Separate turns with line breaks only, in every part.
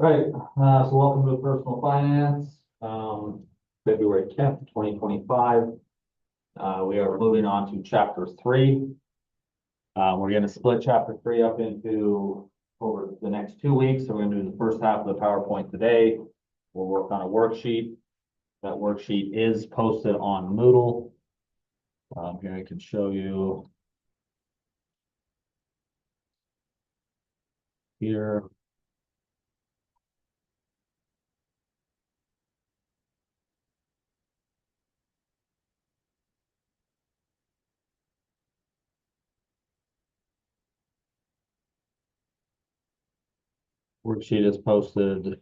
Right, so welcome to Personal Finance, February 10th, 2025. We are moving on to chapter 3. We're going to split chapter 3 up into over the next 2 weeks. So we're going to do the first half of the PowerPoint today. We'll work on a worksheet. That worksheet is posted on Moodle. Here I can show you here. Worksheet is posted.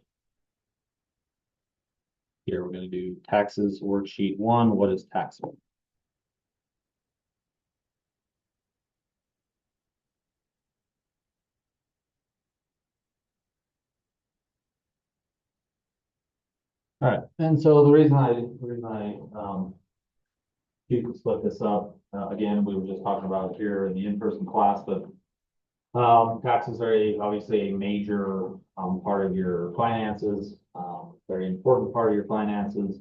Here we're going to do taxes worksheet 1. What is taxable? All right, and so the reason I you can split this up, again, we were just talking about it here in the in-person class, but taxes are obviously a major part of your finances, very important part of your finances.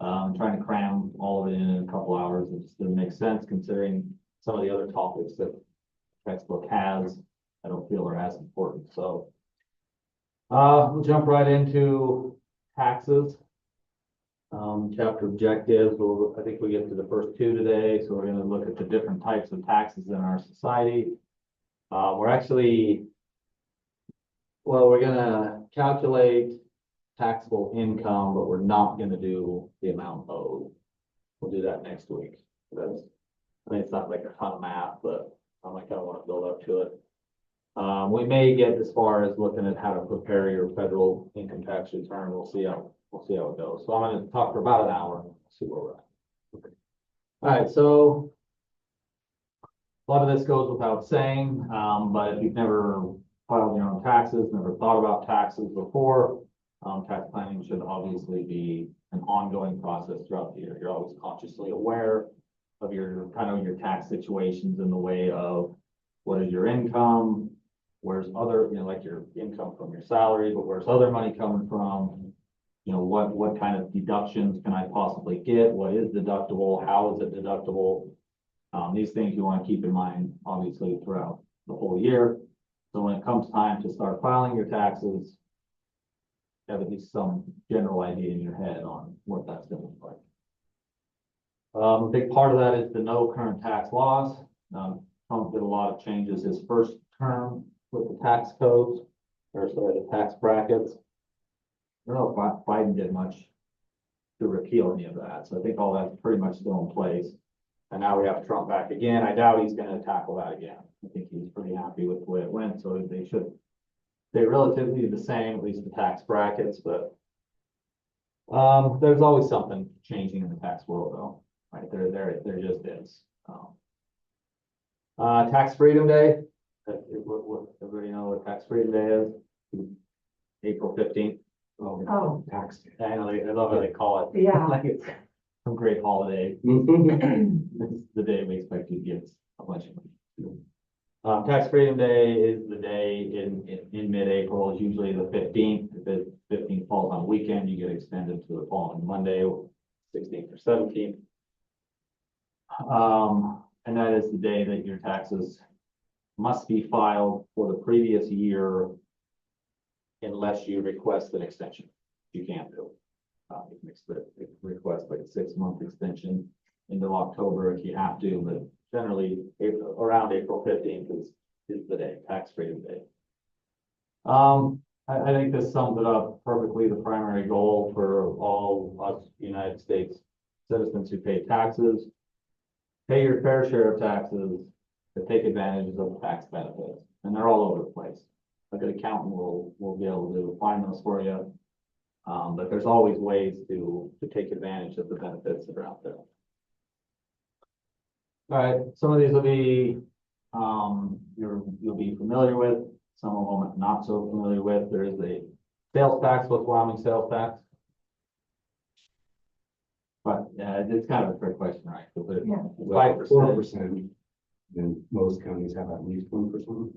Trying to cram all of it in a couple hours, it just didn't make sense considering some of the other topics that the textbook has. I don't feel are as important. So we'll jump right into taxes. Chapter objectives. I think we get to the first 2 today. So we're going to look at the different types of taxes in our society. We're going to calculate taxable income, but we're not going to do the amount owed. We'll do that next week. It's not like a ton of math, but I kind of want to build up to it. We may get as far as looking at how to prepare your federal income tax return. We'll see how it goes. So I'm going to talk for about an hour and see where we're at. Okay. All right, so a lot of this goes without saying, but if you've never filed your own taxes, never thought about taxes before, tax planning should obviously be an ongoing process throughout the year. You're always consciously aware of your tax situations in the way of what is your income, where's other, like your income from your salary, but where's other money coming from? What kind of deductions can I possibly get? What is deductible? How is it deductible? These things you want to keep in mind, obviously, throughout the whole year. So when it comes time to start filing your taxes, you have at least some general idea in your head on what that's going to look like. A big part of that is the no current tax loss. Trump did a lot of changes his first term with the tax codes, or sorry, the tax brackets. I don't know if Biden did much to repeal any of that. So I think all that's pretty much still in place. And now we have Trump back again. I doubt he's going to tackle that again. I think he's pretty happy with the way it went. So they should stay relatively the same, at least the tax brackets. But there's always something changing in the tax world, though. Right there just is. Tax Freedom Day. Everybody know what Tax Freedom Day is? April 15th.
Oh,
tax day. I know, I love how they call it.
Yeah.
Like it's some great holiday. This is the day we expect you to get a bunch of money. Tax Freedom Day is the day in mid-April. It's usually the 15th. If the 15th falls on a weekend, you get extended to the following Monday, 16th or 17th. And that is the day that your taxes must be filed for the previous year unless you request an extension. You can't do it. You can request like a 6-month extension into October if you have to, but generally around April 15th is the day, Tax Freedom Day. I think this sums it up perfectly. The primary goal for all us United States citizens who pay taxes, pay your fair share of taxes to take advantage of the tax benefits. And they're all over the place. A good accountant will be able to find those for you. But there's always ways to take advantage of the benefits that are out there. All right, some of these will be you'll be familiar with, some of them not so familiar with. There is a sales tax with Wyoming sales tax. But it's kind of a trick question, right?
Yeah.
4%, then most counties have at least 1%.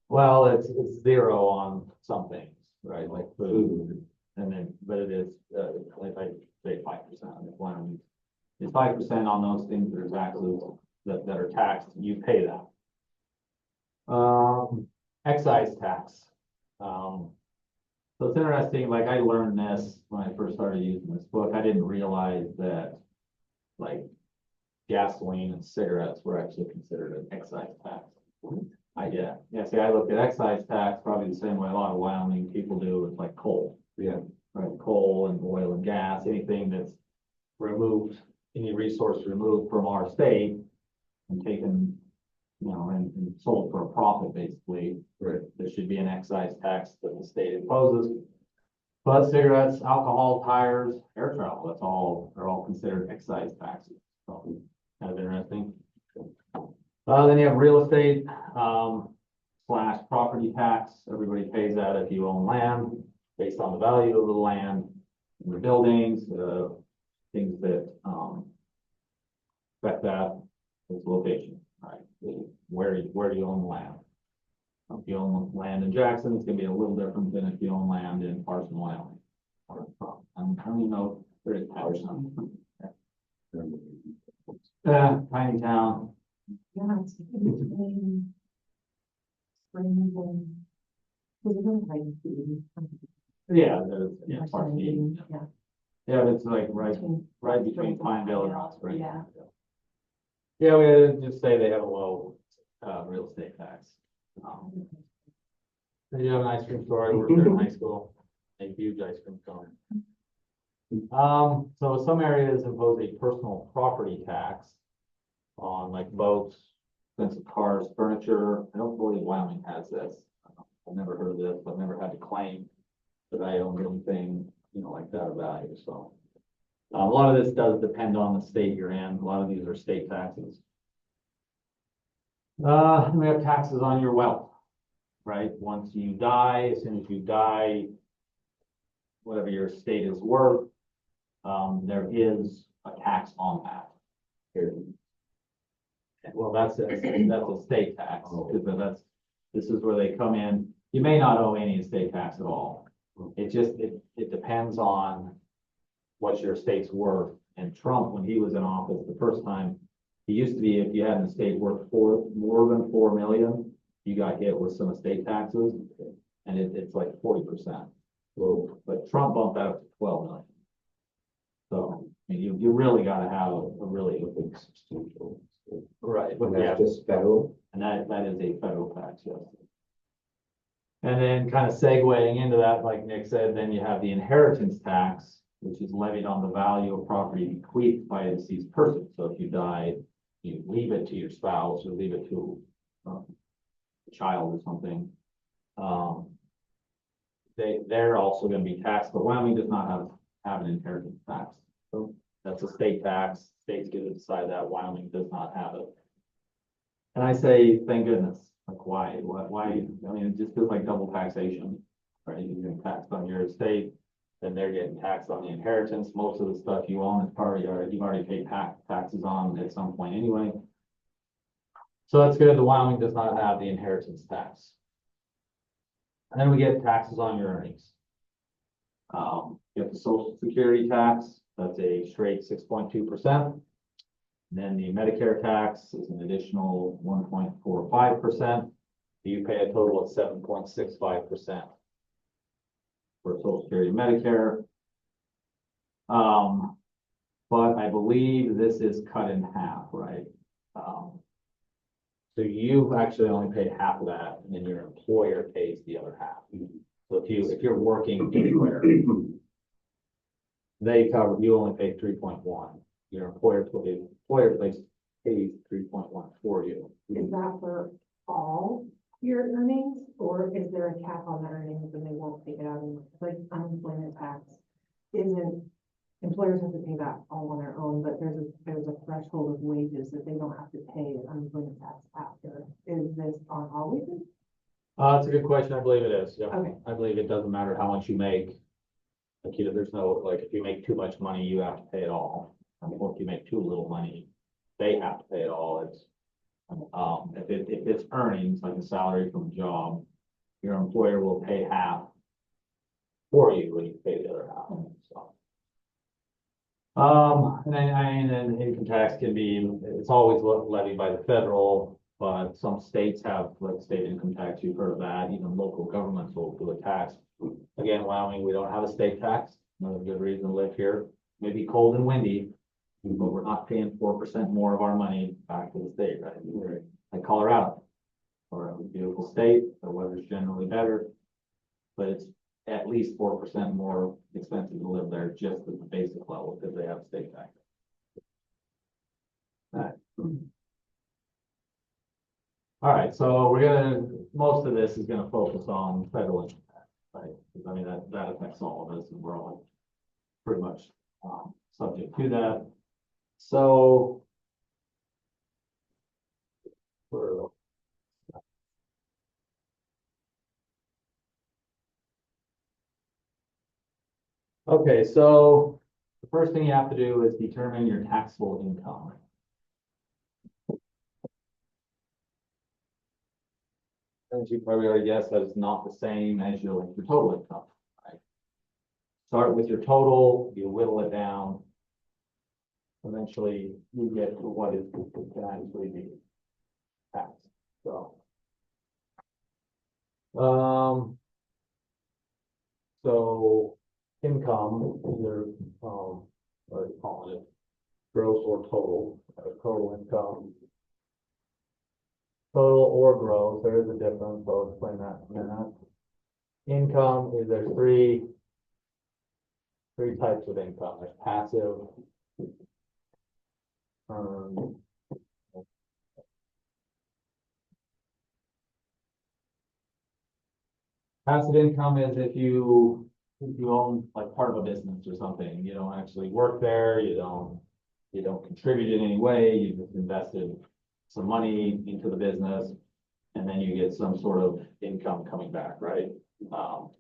Well, it's 0 on some things. right, like food, and then, but it is, like I say, 5% on the Wyoming. It's 5% on those things that are taxes, that are taxed, you pay that. Excise tax. So it's interesting, like I learned this when I first started using this book, I didn't realize that like gasoline and cigarettes were actually considered an excise tax. See, I looked at excise tax probably the same way a lot of Wyoming people do with like coal.
Yeah.
Right, coal and oil and gas, anything that's removed, any resource removed from our state and taken, and sold for a profit, basically.
Right.
There should be an excise tax that the state imposes. But cigarettes, alcohol, tires, air travel, they're all considered excise taxes. So kind of interesting. Then you have real estate, slash property tax. Everybody pays that if you own land, based on the value of the land, and the buildings, things that, affect that, its location, right? Where do you own the land? If you own land in Jackson, it's gonna be a little different than if you own land in Parson, Wyoming. I don't even know if there is Patterson. Tiny town.
Yeah, it's between Springs and. Because it's only like food.
Yeah, there's Parson.
Yeah.
Yeah, it's like right between Pineville and Hot Springs.
Yeah.
Yeah, we just say they have a low, real estate tax. Did you have an ice cream store? I worked there in high school, a huge ice cream cone. So some areas impose a personal property tax on like boats, expensive cars, furniture. I don't believe Wyoming has this. I've never heard of this, but I've never had to claim that I owned anything, like that of value, so. A lot of this does depend on the state you're in. A lot of these are state taxes. And we have taxes on your wealth, right? Once you die, as soon as you die, whatever your estate is worth, there is a tax on that. Well, that's a state tax, because this is where they come in. You may not owe any estate tax at all. It depends on what your estate's worth. And Trump, when he was in office the first time, he used to be, if you had an estate worth more than 4 million, you got hit with some estate taxes, and it's like 40%. But Trump bumped that up to 12 million. So, I mean, you really got to have a really big substantial. Right.
But that's just federal.
And that is a federal tax, yes. And then kind of segueing into that, like Nick said, then you have the inheritance tax, which is levied on the value of property bequeathed by a deceased person. So if you die, you leave it to your spouse or leave it to a child or something. They're also going to be taxed, but Wyoming does not have an inheritance tax. So that's a state tax. States get to decide that. Wyoming does not have it. And I say, thank goodness. Like why? I mean, it just feels like double taxation, right? You're getting taxed on your estate, then they're getting taxed on the inheritance. Most of the stuff you own is you've already paid taxes on at some point anyway. So that's good. The Wyoming does not have the inheritance tax. And then we get taxes on your earnings. You have the Social Security tax. That's a straight 6.2%. Then the Medicare tax is an additional 1.45%. You pay a total of 7.65% for Social Security and Medicare. But I believe this is cut in half, right? So you actually only pay half of that, and then your employer pays the other half. So if you're working anywhere, you only pay 3.1. Your employer pays 3.1 for you.
Is that for all your earnings, or is there a cap on the earnings and they won't take it out in, like, unemployment tax? Employers have to pay that all on their own, but there's a threshold of wages that they don't have to pay unemployment tax after. Is this on all wages?
That's a good question. I believe it is. Yeah.
Okay.
I believe it doesn't matter how much you make. Like, there's no, like, if you make too much money, you have to pay it all. Or if you make too little money, they have to pay it all. If it's earnings, like a salary from a job, your employer will pay half for you when you pay the other half, so. And then income tax can be, it's always levied by the federal, but some states have, like state income tax, you've heard of that, even local governments will do a tax. Again, Wyoming, we don't have a state tax, another good reason to live here, maybe cold and windy, but we're not paying 4% more of our money back to the state, right? We're like Colorado, or a beautiful state, the weather's generally better, but it's at least 4% more expensive to live there just at the basic level because they have state tax. All right, so most of this is gonna focus on federal income tax, right? 'Cause I mean, that affects all of us and we're all pretty much, subject to that. So. we're- Okay, so the first thing you have to do is determine your taxable income. As you probably already guessed, that is not the same as your total income, right? Start with your total, you whittle it down. Eventually, you get to what it can actually be taxed, so. So income, either, what do you call it? Gross or total, total income. Total or gross, there is a difference, I'll explain that in a minute. Income is there's three types of income. There's passive, passive income is if you own like part of a business or something, you don't actually work there, you don't contribute in any way, you just invested some money into the business, and then you get some sort of income coming back, right? The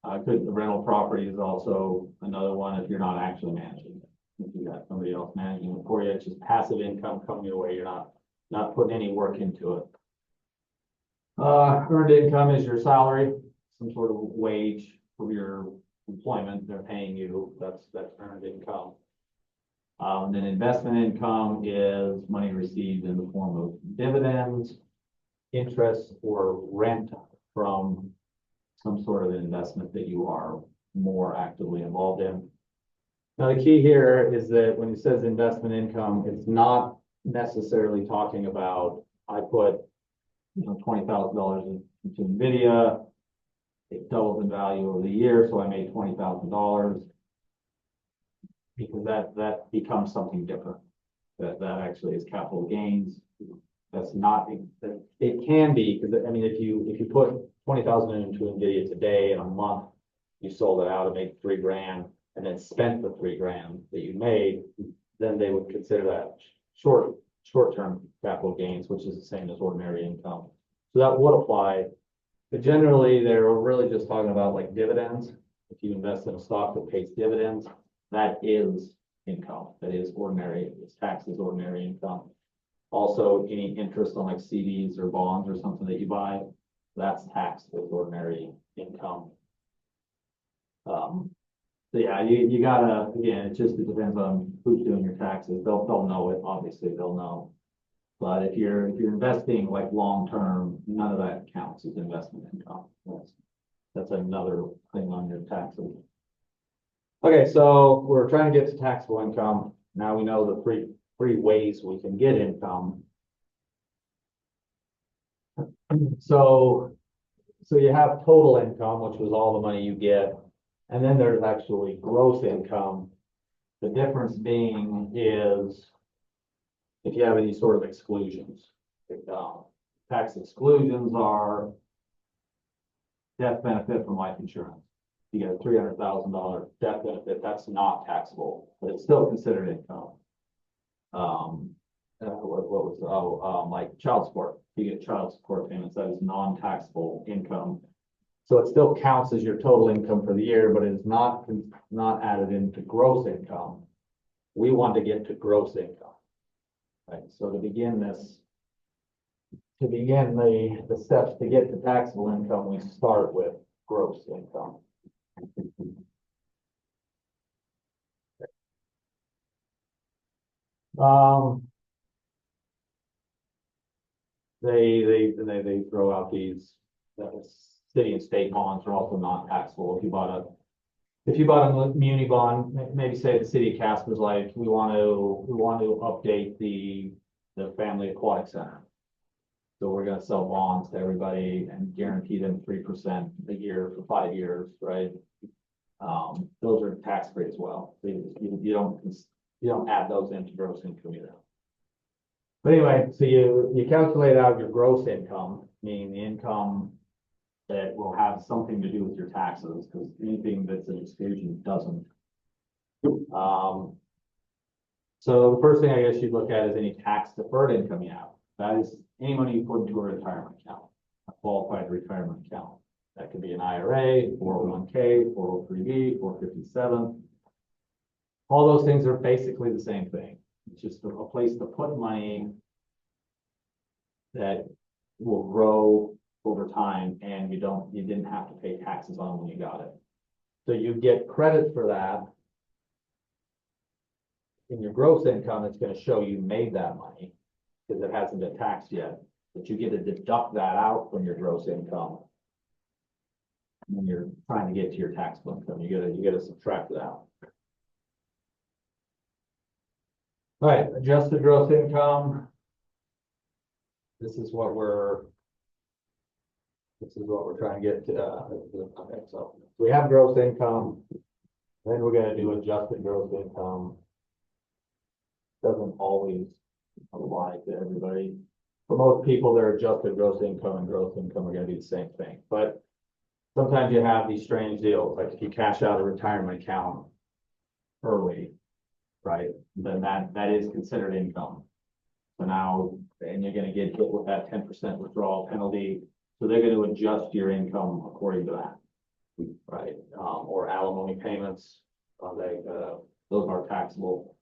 rental property is also another one if you're not actually managing it. If you got somebody else managing it for you, it's just passive income coming your way, you're not putting any work into it. Earned income is your salary, some sort of wage for your employment, they're paying you, that's earned income. Then investment income is money received in the form of dividends, interest, or rent from some sort of investment that you are more actively involved in. Now, the key here is that when it says investment income, it's not necessarily talking about, I put, $20,000 into NVIDIA, it doubles in value over the year, so I made $20,000. Because that becomes something different. That actually is capital gains. That's not, it can be, because I mean, if you put 20,000 into NVIDIA today in a month, you sold it out and made $3,000 and then spent the $3,000 that you made, then they would consider that short-term capital gains, which is the same as ordinary income. So that would apply, but generally they're really just talking about like dividends. If you invest in a stock that pays dividends, that is income, that is ordinary, it's taxed as ordinary income. Also, any interest on like CDs or bonds or something that you buy, that's taxed as ordinary income. So yeah, you gotta, again, it depends on who's doing your taxes. They'll know it, obviously they'll know. But if you're investing like long-term, none of that counts as investment income. That's another thing on your taxes. Okay, so we're trying to get to taxable income. Now we know the three ways we can get income. So you have total income, which was all the money you get, and then there's actually gross income. The difference being is if you have any sort of exclusions. Tax exclusions are death benefit from life insurance. You get a $300,000 death benefit, that's not taxable, but it's still considered income. Like child support, you get child support payments, that is non-taxable income. So it still counts as your total income for the year, but it is not added into gross income. We want to get to gross income. Right, so to begin the steps to get to taxable income, we start with gross income. They throw out these, city and state bonds are also not taxable. If you bought a muni bond, maybe say the city of Casper's like, we want to update the family aquatic center. So we're gonna sell bonds to everybody and guarantee them 3% a year for 5 years, right? Those are tax free as well. So you don't add those into gross income either. But anyway, so you calculate out your gross income, meaning the income that will have something to do with your taxes, because anything that's an exclusion doesn't. So the first thing I guess you'd look at is any tax deferred income you have. That is any money you put into a retirement account, a qualified retirement account. That could be an IRA, 401k, 403b, 457. All those things are basically the same thing. It's just a place to put money that will grow over time, and you didn't have to pay taxes on when you got it. So you get credit for that. In your gross income, it's going to show you made that money because it hasn't been taxed yet, but you get to deduct that out from your gross income when you're trying to get to your taxable income. You gotta subtract it out. All right, adjusted gross income. This is what we're trying to get to. Okay, so we have gross income, then we're gonna do adjusted gross income. Doesn't always apply to everybody. For most people, their adjusted gross income and gross income are gonna be the same thing, but sometimes you have these strange deals, like if you cash out a retirement account early, right, then that is considered income. So now, and you're gonna get hit with that 10% withdrawal penalty, so they're gonna adjust your income according to that, right? Or alimony payments, those are taxable.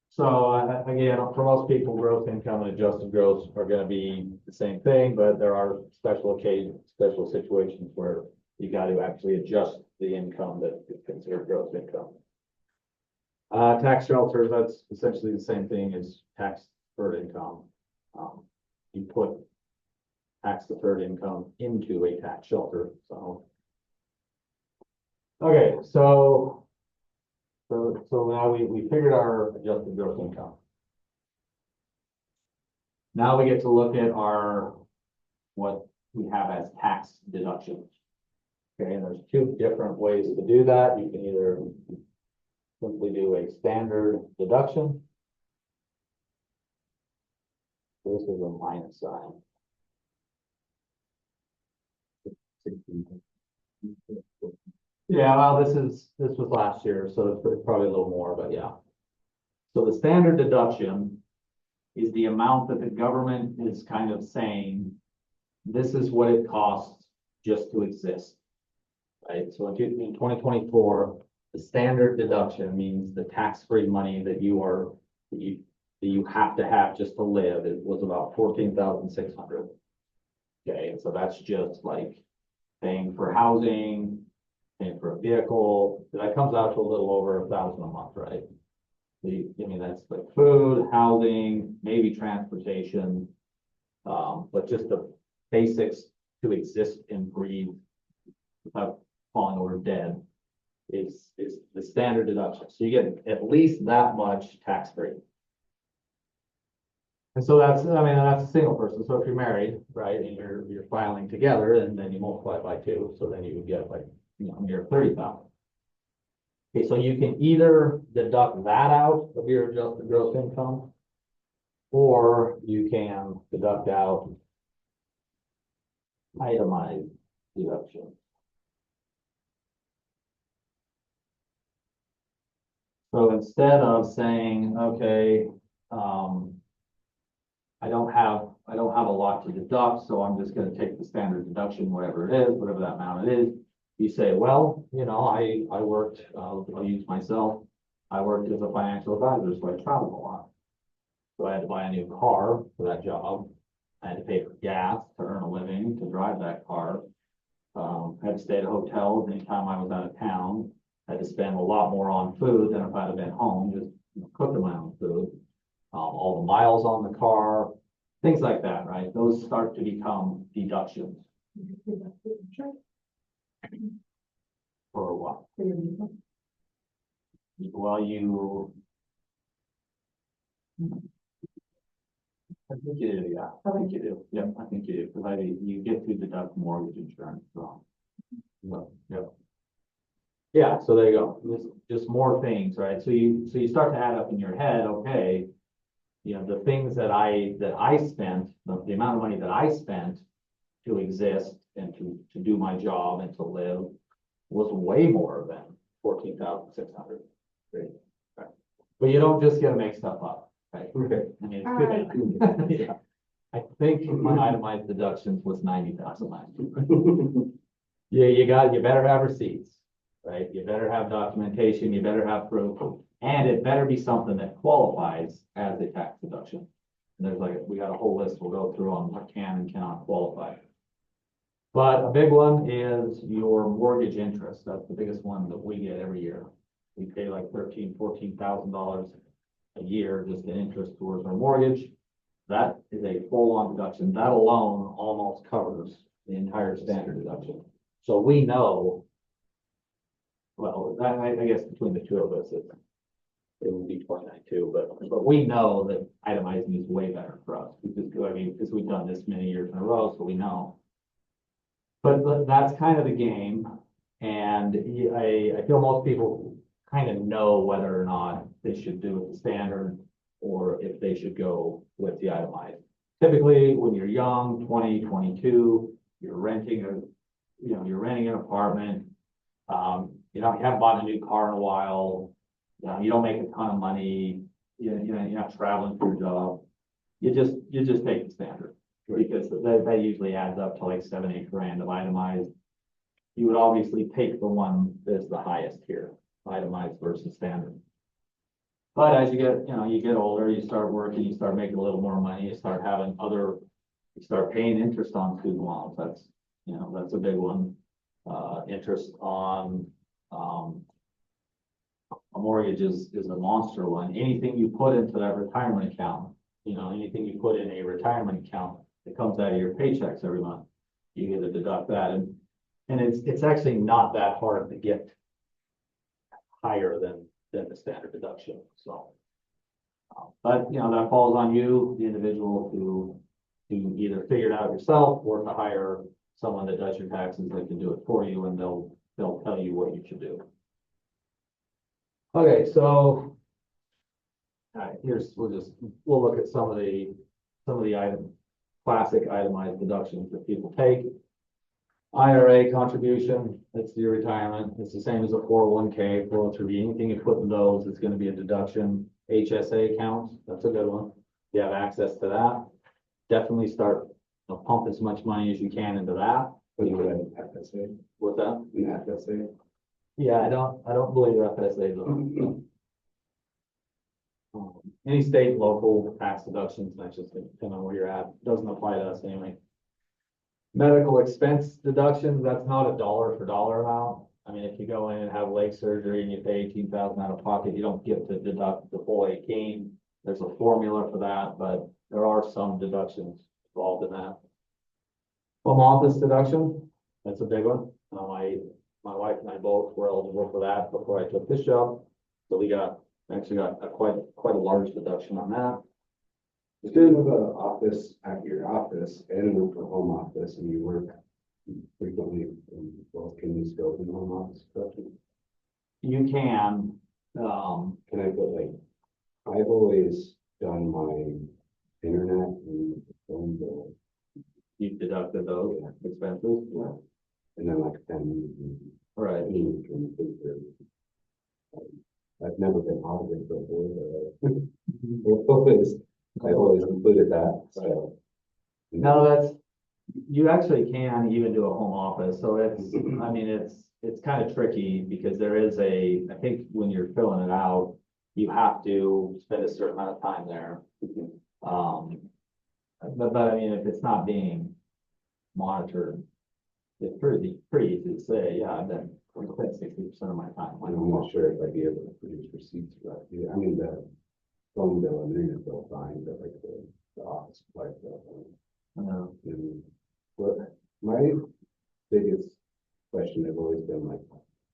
So again, for most people, gross income and adjusted gross are going to be the same thing, but there are special occasions, special situations where you got to actually adjust the income that is considered gross income. Tax shelters, that's essentially the same thing as tax deferred income. You put tax deferred income into a tax shelter. So, okay, so now we figured our adjusted gross income. Now we get to look at what we have as tax deductions. Okay, and there's two different ways to do that. You can either simply do a standard deduction. This is a minus sign. Yeah, well, this was last year, so it's probably a little more, but yeah. So the standard deduction is the amount that the government is kind of saying, this is what it costs just to exist, right? So in 2024, the standard deduction means the tax-free money that you have to have just to live. It was about 14,600. Okay, and so that's just like paying for housing, paying for a vehicle. That comes out to a little over 1,000 a month, right? I mean, that's like food, housing, maybe transportation, but just the basics to exist and breathe without falling over dead is the standard deduction. So you get at least that much tax free. And so that's a single person. So if you're married, right, and you're filing together, and then you multiply it by 2, so then you would get like, near 30,000. Okay, so you can either deduct that out of your adjusted gross income, or you can deduct out itemized deduction. So instead of saying, okay, I don't have a lot to deduct, so I'm just going to take the standard deduction, whatever it is, whatever that amount it is. You say, well, I worked, I'll use myself. I worked as a financial advisor, so I traveled a lot. So I had to buy a new car for that job. I had to pay for gas to earn a living to drive that car. I had to stay at a hotel anytime I was out of town. I had to spend a lot more on food than if I'd have been home, just cooking my own food, all the miles on the car, things like that, right? Those start to become deductions for what? Well, I think you do, yeah, I think you do, yeah, I think you do, because you get to deduct mortgage insurance, so. Yeah. Yeah, so there you go, just more things, right? So you start to add up in your head, okay, you know, the things that I spent, the amount of money that I spent to exist and to do my job and to live was way more than 14,600. Right. Right. But you don't just get to make stuff up, right?
Okay.
I mean, it's good. Yeah. I think my itemized deductions was 90,000 last year. Yeah, you better have receipts, right? You better have documentation, you better have proof, and it better be something that qualifies as a tax deduction. And there's we got a whole list we'll go through on what can and cannot qualify. But a big one is your mortgage interest. That's the biggest one that we get every year. We pay like $14,000 a year just in interest towards our mortgage. That is a full-on deduction. That alone almost covers the entire standard deduction. So we know, well, I guess between the two of us, it would be 29 too, but we know that itemizing is way better for us because we've done this many years in a row, so we know. But that's kind of the game, and I feel most people kind of know whether or not they should do it the standard or if they should go with the itemized. Typically, when you're young, 20, 22, you're renting you're renting an apartment. You haven't bought a new car in a while. You don't make a ton of money. You're not traveling for your job. You just take the standard because that usually adds up to like 7-8 grand of itemized. You would obviously take the one that's the highest here, itemized versus standard. But as you get older, you start working, you start making a little more money, you start paying interest on student loans. That's a big one. Interest on a mortgage is a monster one. Anything you put into that retirement account, anything you put in a retirement account that comes out of your paychecks every month, you get to deduct that. And it's actually not that hard to get higher than the standard deduction. So, but that falls on you, the individual, to either figure it out yourself or to hire someone that does your taxes that can do it for you, and they'll tell you what you should do. Okay, so all right, we'll look at some of the classic itemized deductions that people take. IRA contribution, that's your retirement. It's the same as a 401k, 403b. Anything you put in those is going to be a deduction. HSA accounts, that's a good one. If you have access to that, definitely start pump as much money as you can into that.
What do you have FSA?
What's that?
An FSA?
Yeah, I don't believe FSA though. Any state, local tax deductions, that's just depending on where you're at. Doesn't apply to us anyway. Medical expense deductions, that's not a dollar for dollar amount. I mean, if you go in and have leg surgery and you pay 18,000 out of pocket, you don't get to deduct the full 18. There's a formula for that, but there are some deductions involved in that. Home office deduction, that's a big one. My wife and I both were eligible for that before I took this job. So we actually got quite a large deduction on that.
If you have an office at your office and work from home office and you work frequently, can you still do home office deduction?
You can,
Can I put I've always done my internet and phone bill.
you deducted those expenses.
Yeah. And then 10.
Right.
I've never been audited before, but I've always included that, so.
No, you actually can even do a home office, so it's kind of tricky because there is I think when you're filling it out, you have to spend a certain amount of time there. But I mean, if it's not being monitored, it's pretty easy to say, yeah, I've been, I spent 60% of my time.
I'm not sure if I'd be able to produce receipts for that. Yeah, I mean, the phone bill and internet bill fine, but like the office supply bill.
Uh,
And what my biggest question has always been like,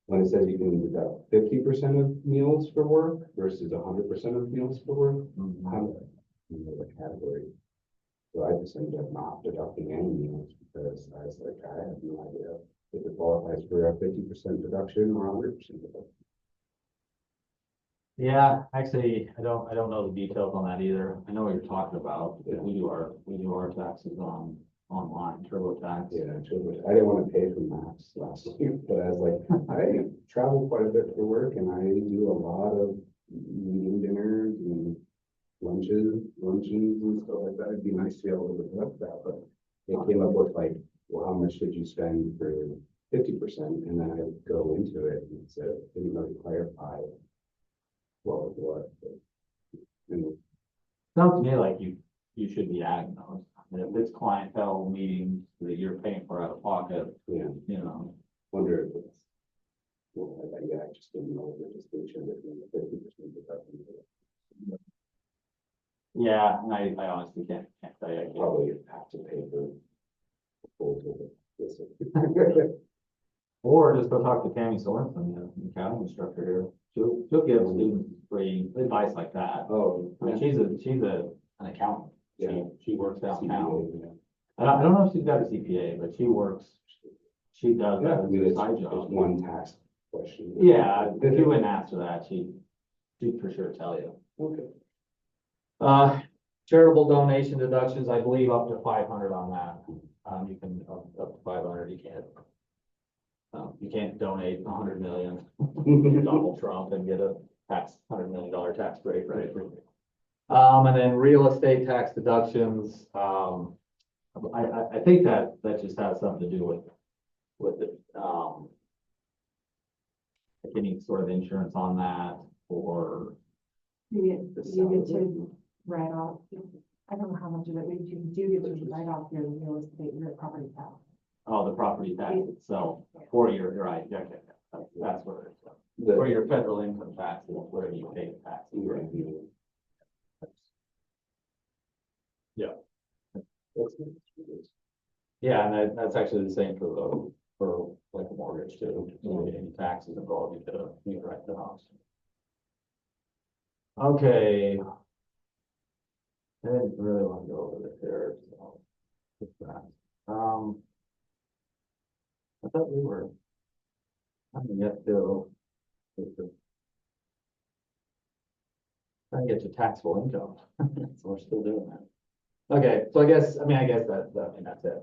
when it says you can deduct 50% of meals for work versus 100% of meals for work, how, you know, the category. So I just ended up not deducting any meals because I was like, I have no idea if it qualifies for a 50% deduction or 100% deduction.
Yeah, actually, I don't know the details on that either. I know what you're talking about.
Yeah.
We do our taxes online, TurboTax.
Yeah, I didn't want to pay for maps last week, but I was like, I travel quite a bit for work and I do a lot of meeting dinners and luncheons and stuff like that. It'd be nice to be able to deduct that, but it came up with like, well, how much did you spend for 50%? And then I would go into it and said, didn't really clarify what was what. And
Sounds to me like you should be adding those. I mean, if it's clientele meetings that you're paying for out of pocket,
yeah,
you know.
wonder if it's, well, I just didn't know the distinction between the 50% deduction.
Yeah, and I honestly can't tell you. I can't-
Probably have to pay for the full this.
Or just go talk to Tammy Sorensen, the accounting instructor here. She'll give students free advice like that.
Oh,
I mean, she's an accountant.
Yeah.
She works downtown.
CPA,
I don't know if she's got a CPA, but she does
yeah.
that
I
as
mean,
a
it's
side
just
job.
one tax question.
Yeah, if you wouldn't ask her that, she'd for sure tell you.
Okay.
Charitable donation deductions, I believe up to 500 on that. You can, up to 500, you can't donate 100 million to Donald Trump and get a $100 million tax break, right? And then real estate tax deductions, I think that just has something to do with the, like any sort of insurance on that, or
You get to write off, I don't know how much of it, but you do get to write off your real estate, your property tax.
oh, the property tax itself, or your, you're right, okay, that's what it is. Or
The,
your federal income taxes, whatever you pay the taxes.
right,
Yeah.
That's nice.
Yeah, and that's actually the same for like a mortgage too. So any taxes involved, you write them off. Okay. I didn't really want to go over the there, so. Just that. I thought we were. I mean, yet to. Trying to get to taxable income, so we're still doing that. Okay, so I guess that's it.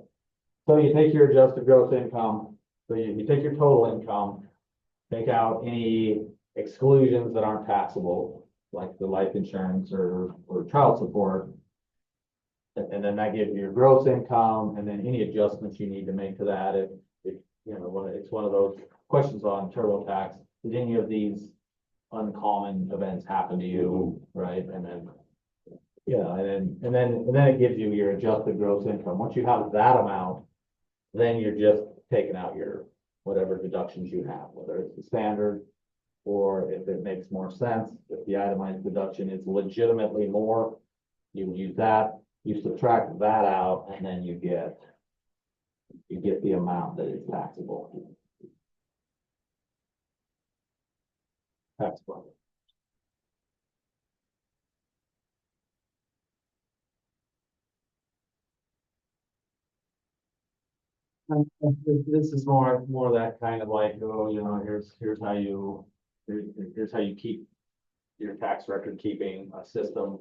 So you take your adjusted gross income, so you take your total income, take out any exclusions that aren't taxable, like the life insurance or child support. And then that gives you your gross income, and then any adjustments you need to make to that, if you know, it's one of those questions on TurboTax. Did any of these uncommon events happen to you, right? And then, yeah, and then it gives you your adjusted gross income. Once you have that amount, then you're just taking out your whatever deductions you have, whether it's the standard, or if it makes more sense, if the itemized deduction is legitimately more, you would use that, you subtract that out, and then you get the amount that is taxable. Taxable. This is more that kind of like, oh, you know, here's how you keep your tax record keeping system.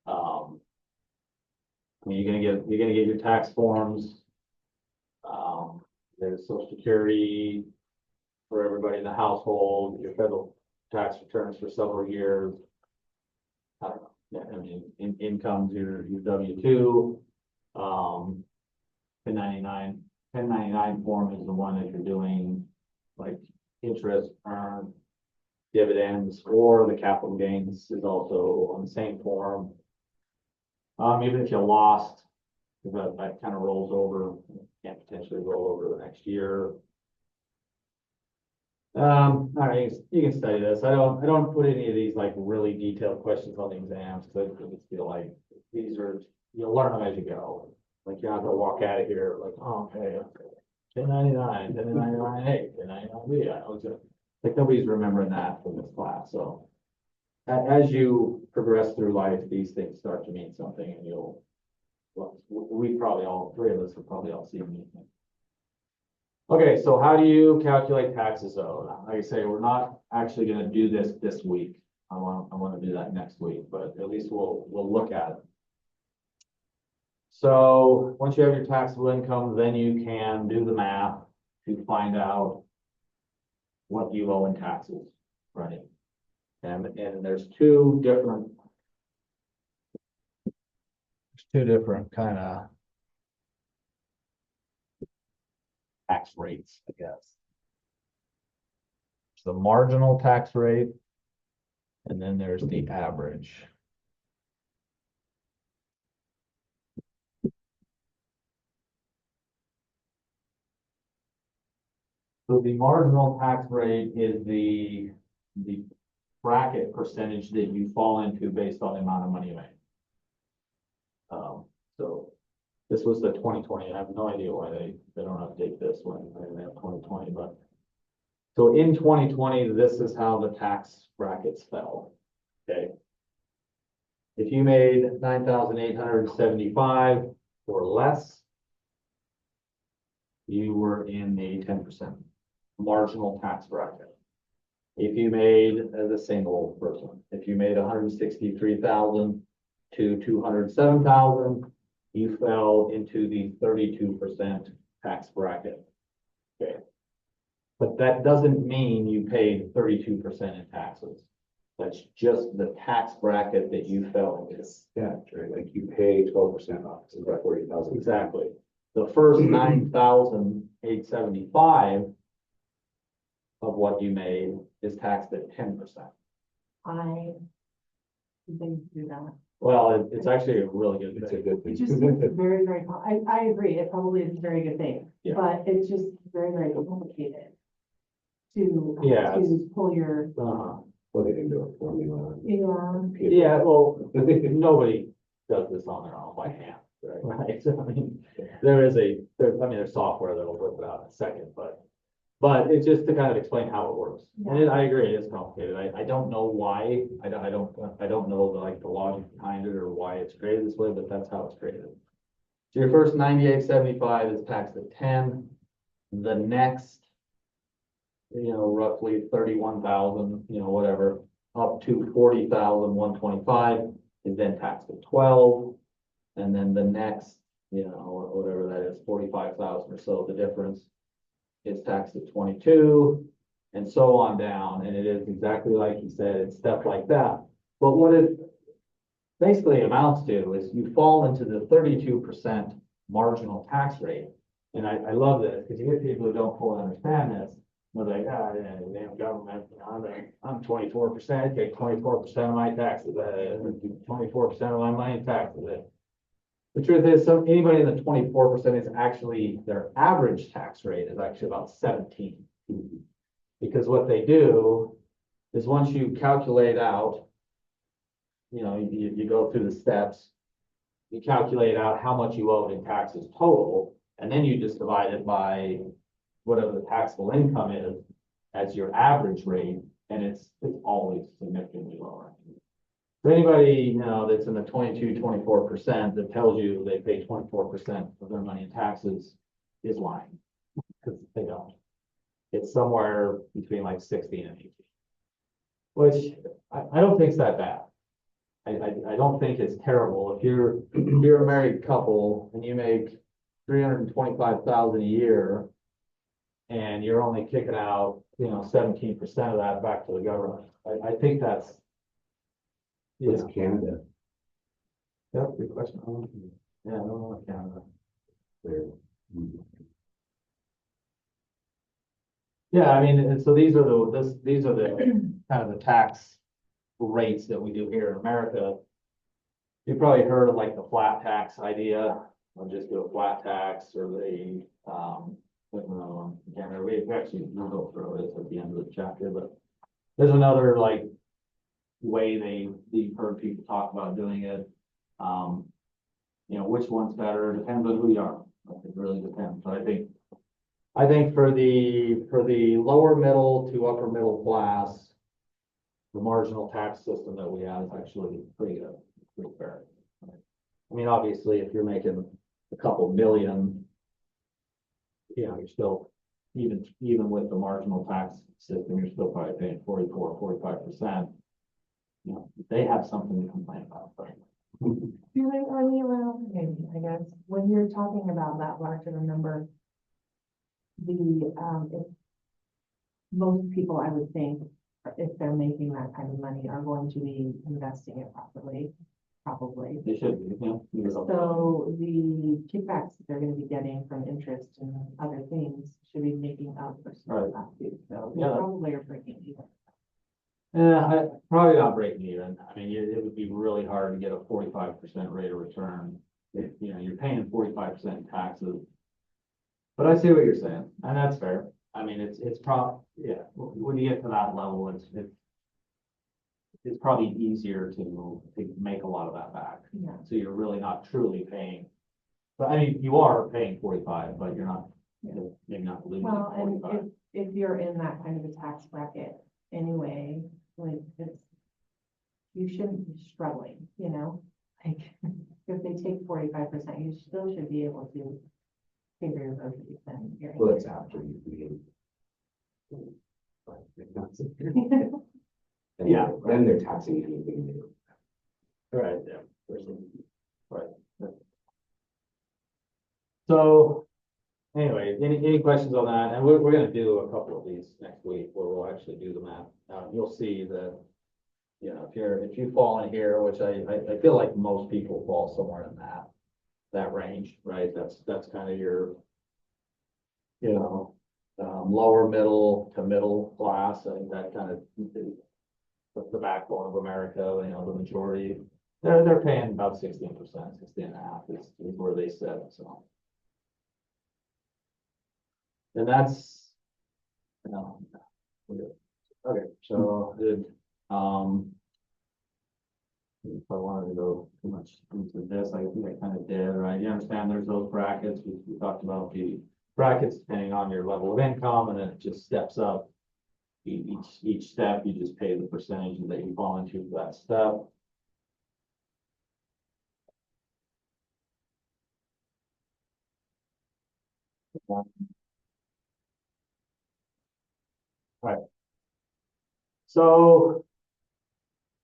I mean, you're gonna get your tax forms. There's Social Security for everybody in the household, your federal tax returns for several years. I don't know, yeah, I mean, incomes, your W-2, 1099 form is the one that you're doing, like interest earned, dividends, or the capital gains is also on the same form. Even if you lost, because that kind of rolls over, can potentially roll over the next year. All right, you can study this. I don't put any of these like really detailed questions on the exams, because I just feel like these are, you'll learn them as you go. Like you're not gonna walk out of here like, oh, okay, 1099, 1099A, 1099B. I was like, nobody's remembering that from this class, so. As you progress through life, these things start to mean something, and you'll, well, we probably all, three of us will probably all see them. Okay, so how do you calculate taxes owed? Like I say, we're not actually gonna do this week. I wanna do that next week, but at least we'll look at it. So once you have your taxable income, then you can do the math to find out what you owe in taxes, right? And there's two different kind of tax rates, I guess. It's the marginal tax rate, and then there's the average. So the marginal tax rate is the bracket percentage that you fall into based on the amount of money you make. So this was the 2020. I have no idea why they don't update this when they have 2020, but so in 2020, this is how the tax brackets fell. Okay. If you made 9,875 or less, you were in the 10% marginal tax bracket. If you made as a single person, if you made 163,000 to 207,000, you fell into the 32% tax bracket. Okay. But that doesn't mean you paid 32% in taxes. That's just the tax bracket that you fell into.
Yeah, right, like you pay 12% off, it's about 40,000.
Exactly. The first 9,875 of what you made is taxed at 10%.
I think do that.
Well, it's actually a really good
It's a
thing.
good thing.
It just seems very, very, I agree, it probably is a very good thing,
Yeah.
but it's just very, very complicated to,
Yeah,
to pull your,
Well, they didn't do a formula.
yeah,
well, nobody does this on their own by hand, right? So, I mean, there's software that'll whip it out in a second, but it's just to kind of explain how it works. And I agree, it's complicated. I don't know why. I don't know the logic behind it or why it's created this way, but that's how it's created. So your first 9,875 is taxed at 10. The next, roughly 31,000, whatever, up to 40,125 is then taxed at 12. And then the next, whatever that is, 45,000 or so, the difference is taxed at 22, and so on down. And it is exactly like you said, it's stuff like that. But what it basically amounts to is you fall into the 32% marginal tax rate. And I love this because you get people who don't fully understand this. They're like, damn government, I'm 24%, take 24% of my taxes, 24% of my money in taxes. The truth is, anybody in the 24% is actually, their average tax rate is actually about 17. Because what they do is once you calculate out, you go through the steps, you calculate out how much you owe in taxes total, and then you just divide it by whatever the taxable income is as your average rate, and it's always significantly lower. For anybody, that's in the 22, 24% that tells you they pay 24% of their money in taxes is lying, because they don't. It's somewhere between like 16 and 18, which I don't think is that bad. I don't think it's terrible. If you're a married couple and you make 325,000 a year and you're only kicking out, 17% of that back to the government, I think that's,
It's Canada.
yeah, good question. Yeah, I don't know what Canada.
They're-
Yeah, I mean, and so these are the kind of the tax rates that we do here in America. You've probably heard of like the flat tax idea. or just do a flat tax, or they, there's another one, I can't remember, we actually, we'll go through it at the end of the chapter, but there's another like way you've heard people talk about doing it. You know, which one's better, depends on who you are, it really depends, but I think for the lower middle to upper middle class, the marginal tax system that we have is actually pretty good, pretty fair. I mean, obviously, if you're making a couple million, you know, you're still, even with the marginal tax system, you're still probably paying 44-45%. You know, they have something to complain about, but.
I guess, when you're talking about that large of a number, if most people, I would think, if they're making that kind of money, are going to be investing it properly, probably.
They should be, you know.
So the kickbacks that they're gonna be getting from interest and other things should be making up for some of that too. So they
Yeah.
probably are breaking even.
Probably not breaking even. I mean, it would be really hard to get a 45% rate of return. If, you know, you're paying 45% in taxes. But I see what you're saying, and that's fair. I mean, it's yeah, when you get to that level, it's probably easier to make a lot of that back.
Yeah.
So you're really not truly paying. But I mean, you are paying 45, but you're not, maybe not losing
Well, and
45.
if you're in that kind of a tax bracket anyway, like you shouldn't be struggling, you know? Like, if they take 45%, you still should be able to figure your groceries and your.
Well, it's after you leave.
Yeah.
Then they're taxing anything new.
Right, yeah. Right. So, anyway, any questions on that? And we're gonna do a couple of these next week where we'll actually do the math. You'll see that, you know, if you fall in here, which I feel like most people fall somewhere in that range, right? That's kind of your, you know, lower middle to middle class. I think that kind of the backbone of America, you know, the majority, they're paying about 16%, 16.5 is where they sit, so. And that's, you know, we're good. Okay, so good. If I wanted to go too much into this, I think I kind of did, right? You understand there's those brackets, we talked about the brackets depending on your level of income, and then it just steps up. Each step, you just pay the percentage that you fall into for that step. Right. So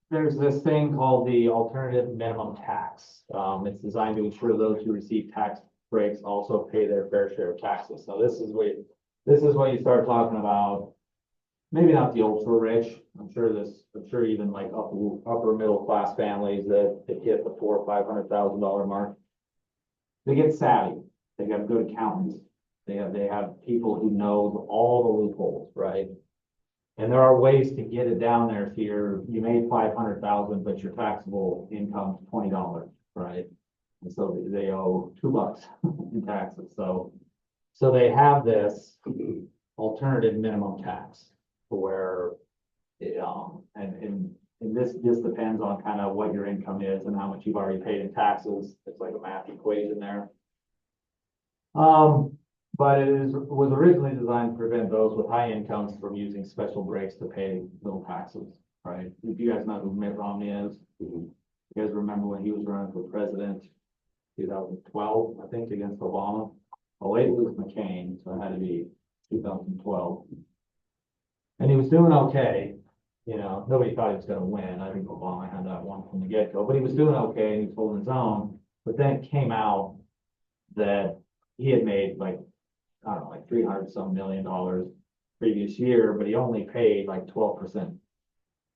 there's this thing called the alternative minimum tax. It's designed to ensure those who receive tax breaks also pay their fair share of taxes. So this is what you start talking about. Maybe not the ultra rich. I'm sure even like upper middle class families that hit the $400,000 or $500,000 mark. They get savvy. They got good accountants. They have people who know all the loopholes, right? And there are ways to get it down there. So you made 500,000, but your taxable income is $20, right? And so they owe $2 in taxes. So they have this alternative minimum tax where, and this depends on kind of what your income is and how much you've already paid in taxes. It's like a math equation there. But was originally designed to prevent those with high incomes from using special breaks to pay little taxes, right? If you guys know who Mitt Romney is, you guys remember when he was running for president, 2012, I think, against Obama. Oh, it was McCain, so it had to be 2012. And he was doing okay. You know, nobody thought he was going to win. I think Obama had that one from the get-go, but he was doing okay and he was holding his own. But then it came out that he had made like, I don't know, like $300 million previous year, but he only paid like 12%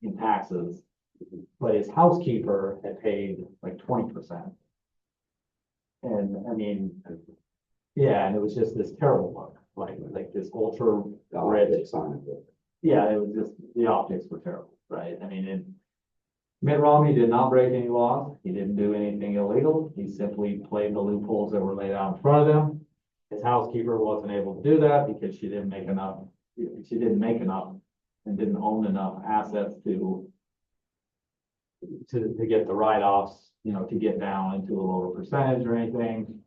in taxes. But his housekeeper had paid like 20%. And I mean, yeah, and it was just this terrible look, like this ultra rich.
On it.
Yeah, it was just, the optics were terrible, right? I mean, Mitt Romney did not break any laws. He didn't do anything illegal. He simply played the loopholes that were laid out in front of him. His housekeeper wasn't able to do that because she didn't make enough and didn't own enough assets to get the write-offs, to get down into a lower percentage or anything.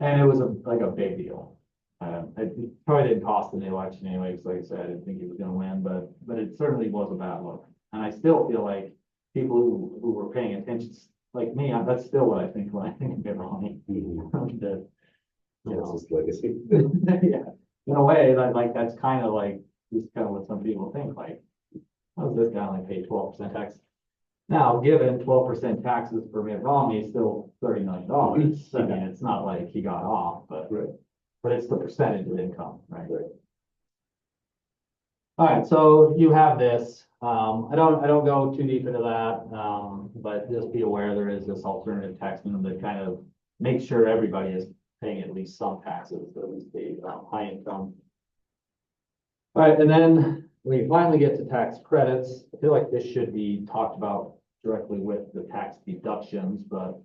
And it was like a big deal. It probably didn't cost him the election anyway, because like I said, I didn't think he was gonna win, but it certainly was a bad look. And I still feel like people who were paying attention, like me, that's still what I think when I think of Mitt Romney. That,
That's his legacy.
yeah, in a way, that's kind of like, just kind of what some people think, like, how does this guy only pay 12% tax? Now, given 12% taxes for Mitt Romney, is still $30 million. I mean, it's not like he got off, but it's the percentage of income, right? All right, so you have this. I don't go too deep into that, but just be aware there is this alternative tax minimum that kind of makes sure everybody is paying at least some taxes, at least the high income. All right, and then we finally get to tax credits. I feel like this should be talked about directly with the tax deductions, but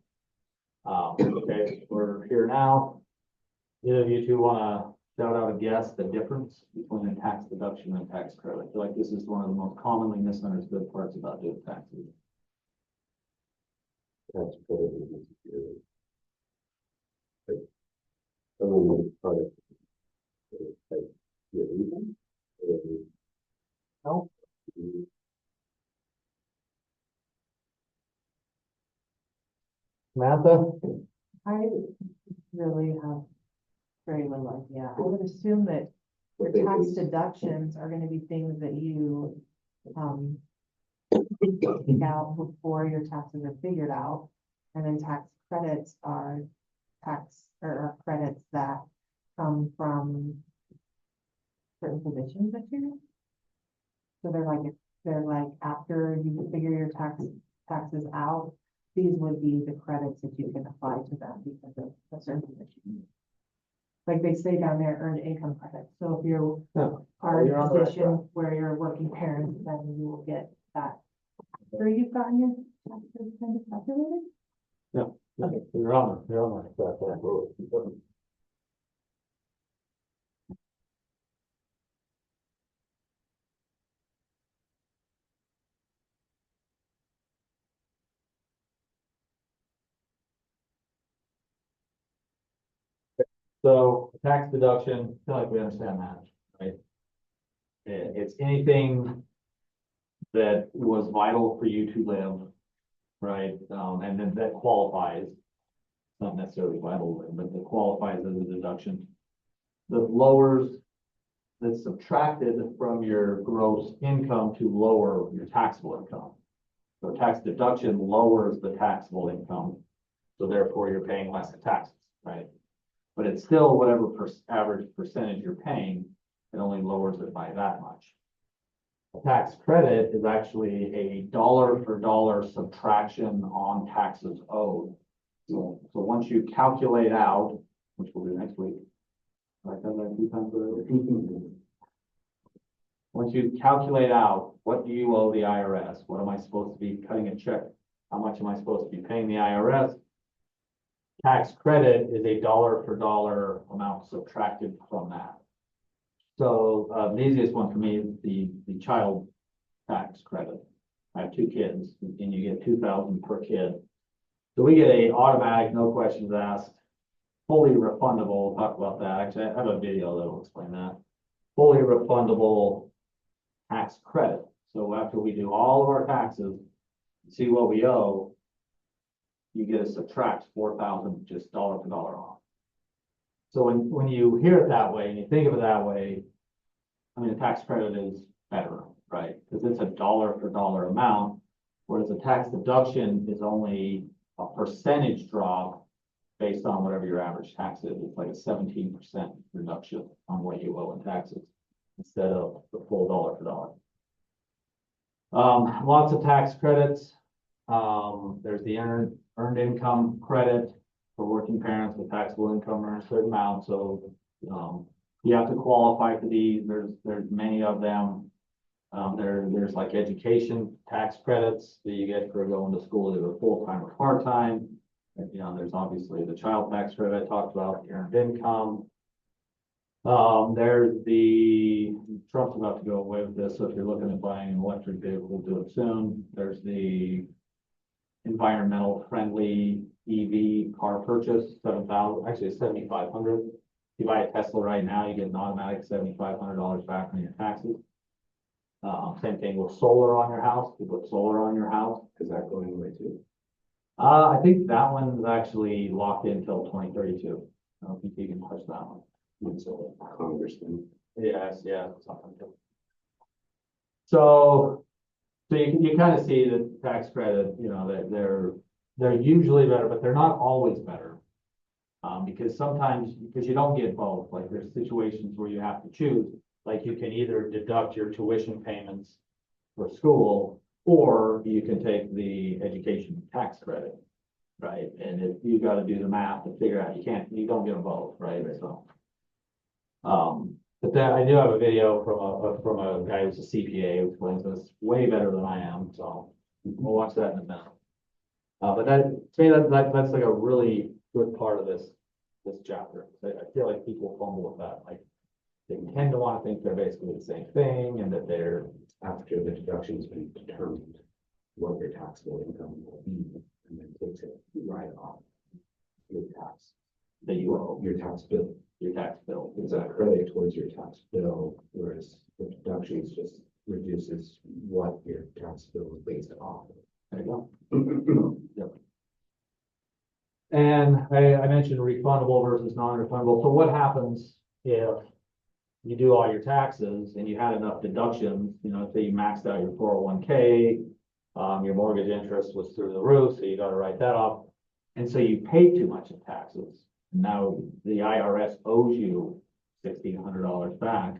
okay, we're here now. Either of you two want to shout out a guess the difference between a tax deduction and tax credit? I feel like this is one of the most commonly misunderstood parts about doing taxes.
That's probably like, someone with product, like, your income, or-
No. Samantha?
I really have very little idea. I would assume that your
what they
tax
do.
deductions are gonna be things that you, take out before your taxes are figured out. And then tax credits are are credits that come from certain positions that you're in. So they're like after you figure your taxes out, these would be the credits that you can apply to them because of a certain position. Like they say down there, earned income credit. So if you are in
You're
a
on the right
position where you're working parents, then you will get that. Or you've gotten your taxes kind of calculated?
Okay, you're on the right track there. So tax deduction, I feel like we understand that, right? It's anything that was vital for you to live, right? And then that qualifies, not necessarily vital, but that qualifies as a deduction. That's subtracted from your gross income to lower your taxable income. So tax deduction lowers the taxable income, so therefore you're paying less in taxes, right? But it's still whatever average percentage you're paying, it only lowers it by that much. A tax credit is actually a dollar for dollar subtraction on taxes owed. So once you calculate out, which we'll do next week. I've done that a few times already. Once you calculate out, what do you owe the IRS? What am I supposed to be cutting a check? How much am I supposed to be paying the IRS? Tax credit is a dollar for dollar amount subtracted from that. So the easiest one for me is the child tax credit. I have 2 kids and you get 2,000 per kid. So we get a automatic, no questions asked, fully refundable. We'll talk about that. Actually, I have a video that will explain that. Fully refundable tax credit. So after we do all of our taxes, see what we owe, you get to subtract 4,000 just dollar for dollar off. So when you hear it that way and you think of it that way, I mean, a tax credit is better, right? Because it's a dollar for dollar amount, whereas a tax deduction is only a percentage drop based on whatever your average tax is. It's like a 17% reduction on what you owe in taxes instead of the full dollar for dollar. Lots of tax credits. There's the earned income credit for working parents with taxable income earned a certain amount. So you have to qualify for these. There's many of them. There's like education tax credits that you get for going to school either full-time or part-time. And, there's obviously the child tax credit I talked about, the earned income. There's Trump's about to go away with this, so if you're looking at buying an electric vehicle, we'll do it soon. There's the environmental friendly EV car purchase, 7,000, actually it's 7,500. If you buy a Tesla right now, you get an automatic $7,500 back on your taxes. Same thing with solar on your house. You put solar on your house.
Is that going away too?
I think that one's actually locked in until 2032. I don't think you can touch that one.
So Congressman.
Yes, yeah, something. So you kind of see the tax credit, that they're usually better, but they're not always better. Because you don't get both, like there's situations where you have to choose, like you can either deduct your tuition payments for school, or you can take the education tax credit, right? And if you got to do the math to figure out, you don't get them both, right? So. But then I do have a video from a guy who's a CPA who explains this way better than I am, so we'll watch that in a minute. But to me, that's like a really good part of this chapter. I feel like people fumble with that, like they tend to want to think they're basically the same thing and that they're
After the deduction's been determined, what your taxable income will be, and then takes it right off your tax,
that you owe
your tax bill.
your tax bill.
It's a credit towards your tax bill, whereas the deductions just reduces what your tax bill is based off
There you
of.
go. Yep. And I mentioned refundable versus non-refundable. So what happens if you do all your taxes and you had enough deductions, say you maxed out your 401k, your mortgage interest was through the roof, so you got to write that off. And so you paid too much in taxes. Now the IRS owes you $1,600 back.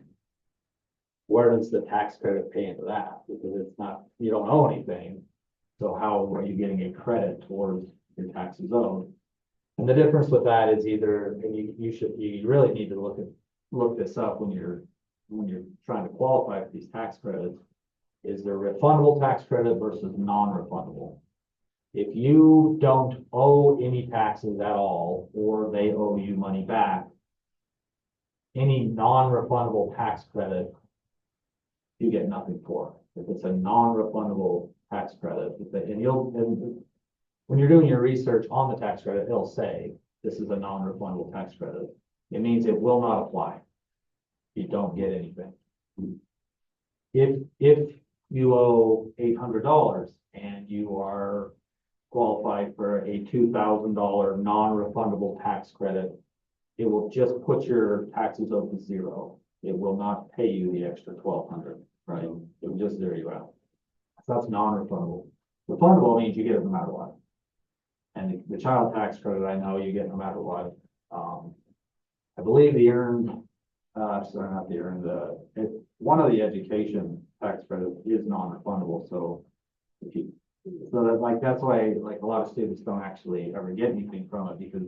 Where does the tax credit pay into that? Because you don't owe anything. So how are you getting a credit towards your taxes owed? And the difference with that is either, and you really need to look this up when you're trying to qualify for these tax credits, is there refundable tax credit versus non-refundable? If you don't owe any taxes at all, or they owe you money back, any non-refundable tax credit, you get nothing for. If it's a non-refundable tax credit, and when you're doing your research on the tax credit, it'll say this is a non-refundable tax credit. It means it will not apply. You don't get anything. If you owe $800 and you are qualified for a $2,000 non-refundable tax credit, it will just put your taxes owed to zero. It will not pay you the extra $1,200, right? It will just zero you out. So that's non-refundable. Refundable means you get it no matter what. And the child tax credit, I know you get no matter what. I believe one of the education tax credits is non-refundable. So that's why like a lot of students don't actually ever get anything from it, because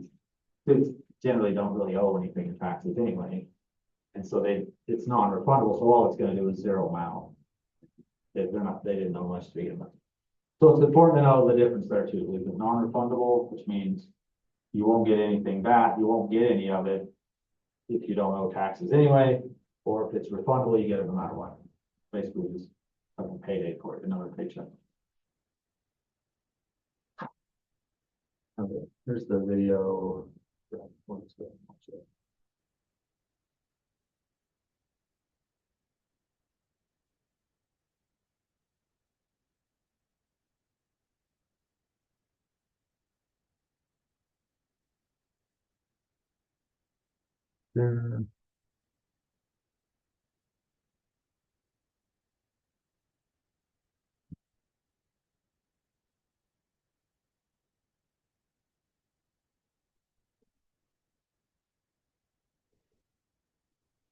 students generally don't really owe anything in taxes anyway. And so it's non-refundable. So all it's going to do is zero them out. They didn't know much to begin with. So it's important to know the difference there too. It's non-refundable, which means you won't get anything back. You won't get any of it if you don't owe taxes anyway, or if it's refundable, you get it no matter what. Basically just like a payday for it, another paycheck. Okay, here's the video.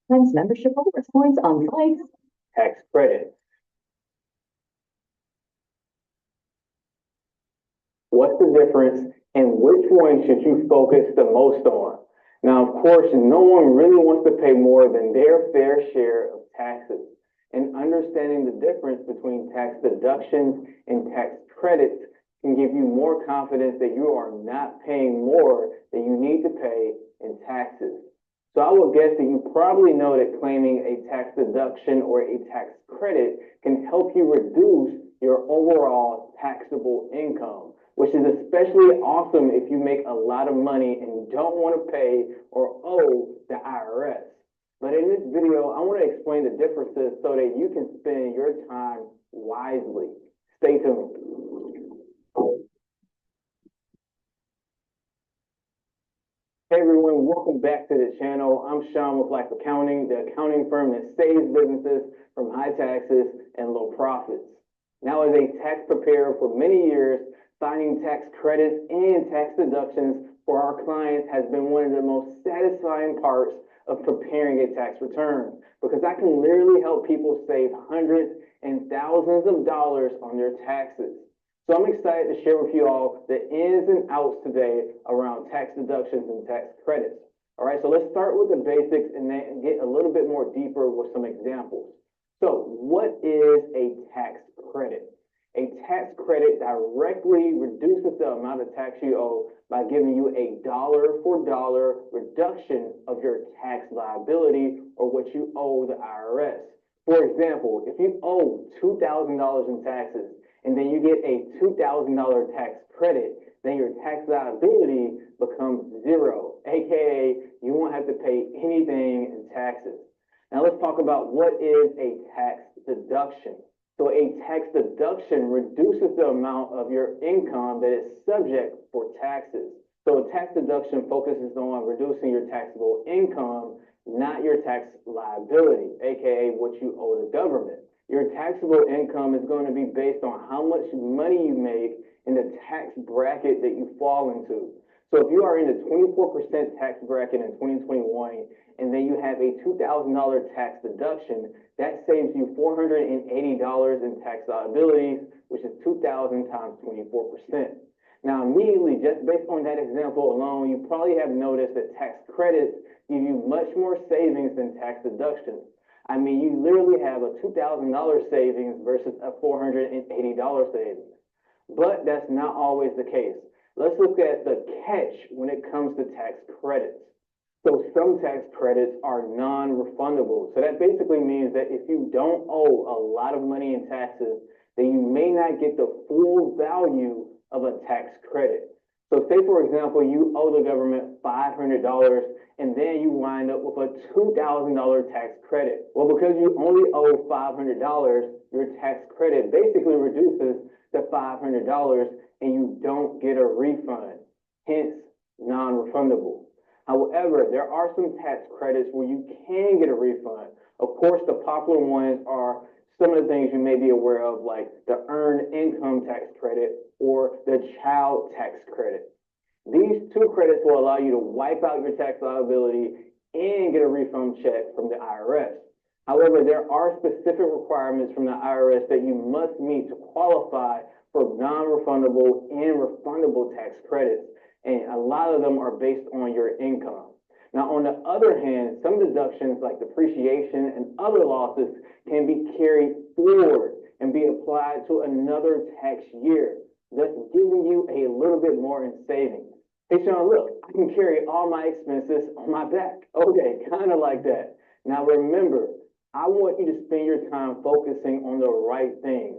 Times membership rewards points on likes.
Tax credit. What's the difference and which one should you focus the most on? Now, of course, no one really wants to pay more than their fair share of taxes. and understanding the difference between tax deductions and tax credits can give you more confidence that you are not paying more than you need to pay in taxes. So I would guess that you probably know that claiming a tax deduction or a tax credit can help you reduce your overall taxable income, which is especially awesome if you make a lot of money and you don't want to pay or owe the IRS. But in this video, I want to explain the differences so that you can spend your time wisely. Stay tuned. Hey everyone, welcome back to the channel. I'm Sean with Life Accounting, the accounting firm that saves businesses from high taxes and low profits. Now, as a tax preparer for many years, finding tax credits and tax deductions for our clients has been one of the most satisfying parts of preparing a tax return, because I can literally help people save hundreds and thousands of dollars on their taxes. So I'm excited to share with you all the ins and outs today around tax deductions and tax credits. All right, so let's start with the basics and then get a little bit more deeper with some examples. So what is a tax credit? A tax credit directly reduces the amount of tax you owe by giving you a dollar for dollar reduction of your tax liability or what you owe the IRS. For example, if you owe $2,000 in taxes and then you get a $2,000 tax credit, then your tax liability becomes zero, aka you won't have to pay anything in taxes. Now let's talk about what is a tax deduction. So a tax deduction reduces the amount of your income that is subject for taxes. So a tax deduction focuses on reducing your taxable income, not your tax liability, aka what you owe the government. Your taxable income is going to be based on how much money you make in the tax bracket that you fall into. So if you are in the 24% tax bracket in 2021, and then you have a $2,000 tax deduction, that saves you $480 in tax liabilities, which is 2,000 times 24%. Now, immediately, just based on that example alone, you probably have noticed that tax credits give you much more savings than tax deductions. I mean, you literally have a $2,000 savings versus a $480 savings. But that's not always the case. Let's look at the catch when it comes to tax credits. So some tax credits are non-refundable. So that basically means that if you don't owe a lot of money in taxes, then you may not get the full value of a tax credit. So say, for example, you owe the government $500 and then you wind up with a $2,000 tax credit. Well, because you only owe $500, your tax credit basically reduces to $500 and you don't get a refund, hence non-refundable. However, there are some tax credits where you can get a refund. Of course, the popular ones are some of the things you may be aware of, like the earned income tax credit or the child tax credit. These two credits will allow you to wipe out your tax liability and get a refund check from the IRS. However, there are specific requirements from the IRS that you must meet to qualify for non-refundable and refundable tax credits, and a lot of them are based on your income. Now, on the other hand, some deductions like depreciation and other losses can be carried forward and be applied to another tax year, thus giving you a little bit more in savings. Hey, Sean, look, I can carry all my expenses on my back. Okay, kind of like that. Now, remember, I want you to spend your time focusing on the right things.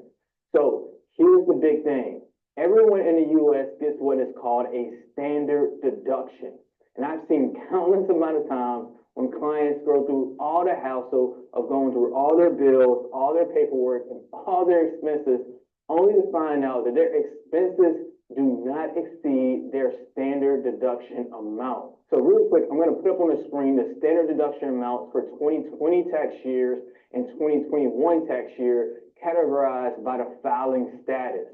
So here's the big thing. Everyone in the U.S. gets what is called a standard deduction. And I've seen countless amount of times when clients go through all the hassle of going through all their bills, all their paperwork, and all their expenses, only to find out that their expenses do not exceed their standard deduction amount. So really quick, I'm going to put up on the screen the standard deduction amounts for 2020 tax years and 2021 tax year categorized by the filing status.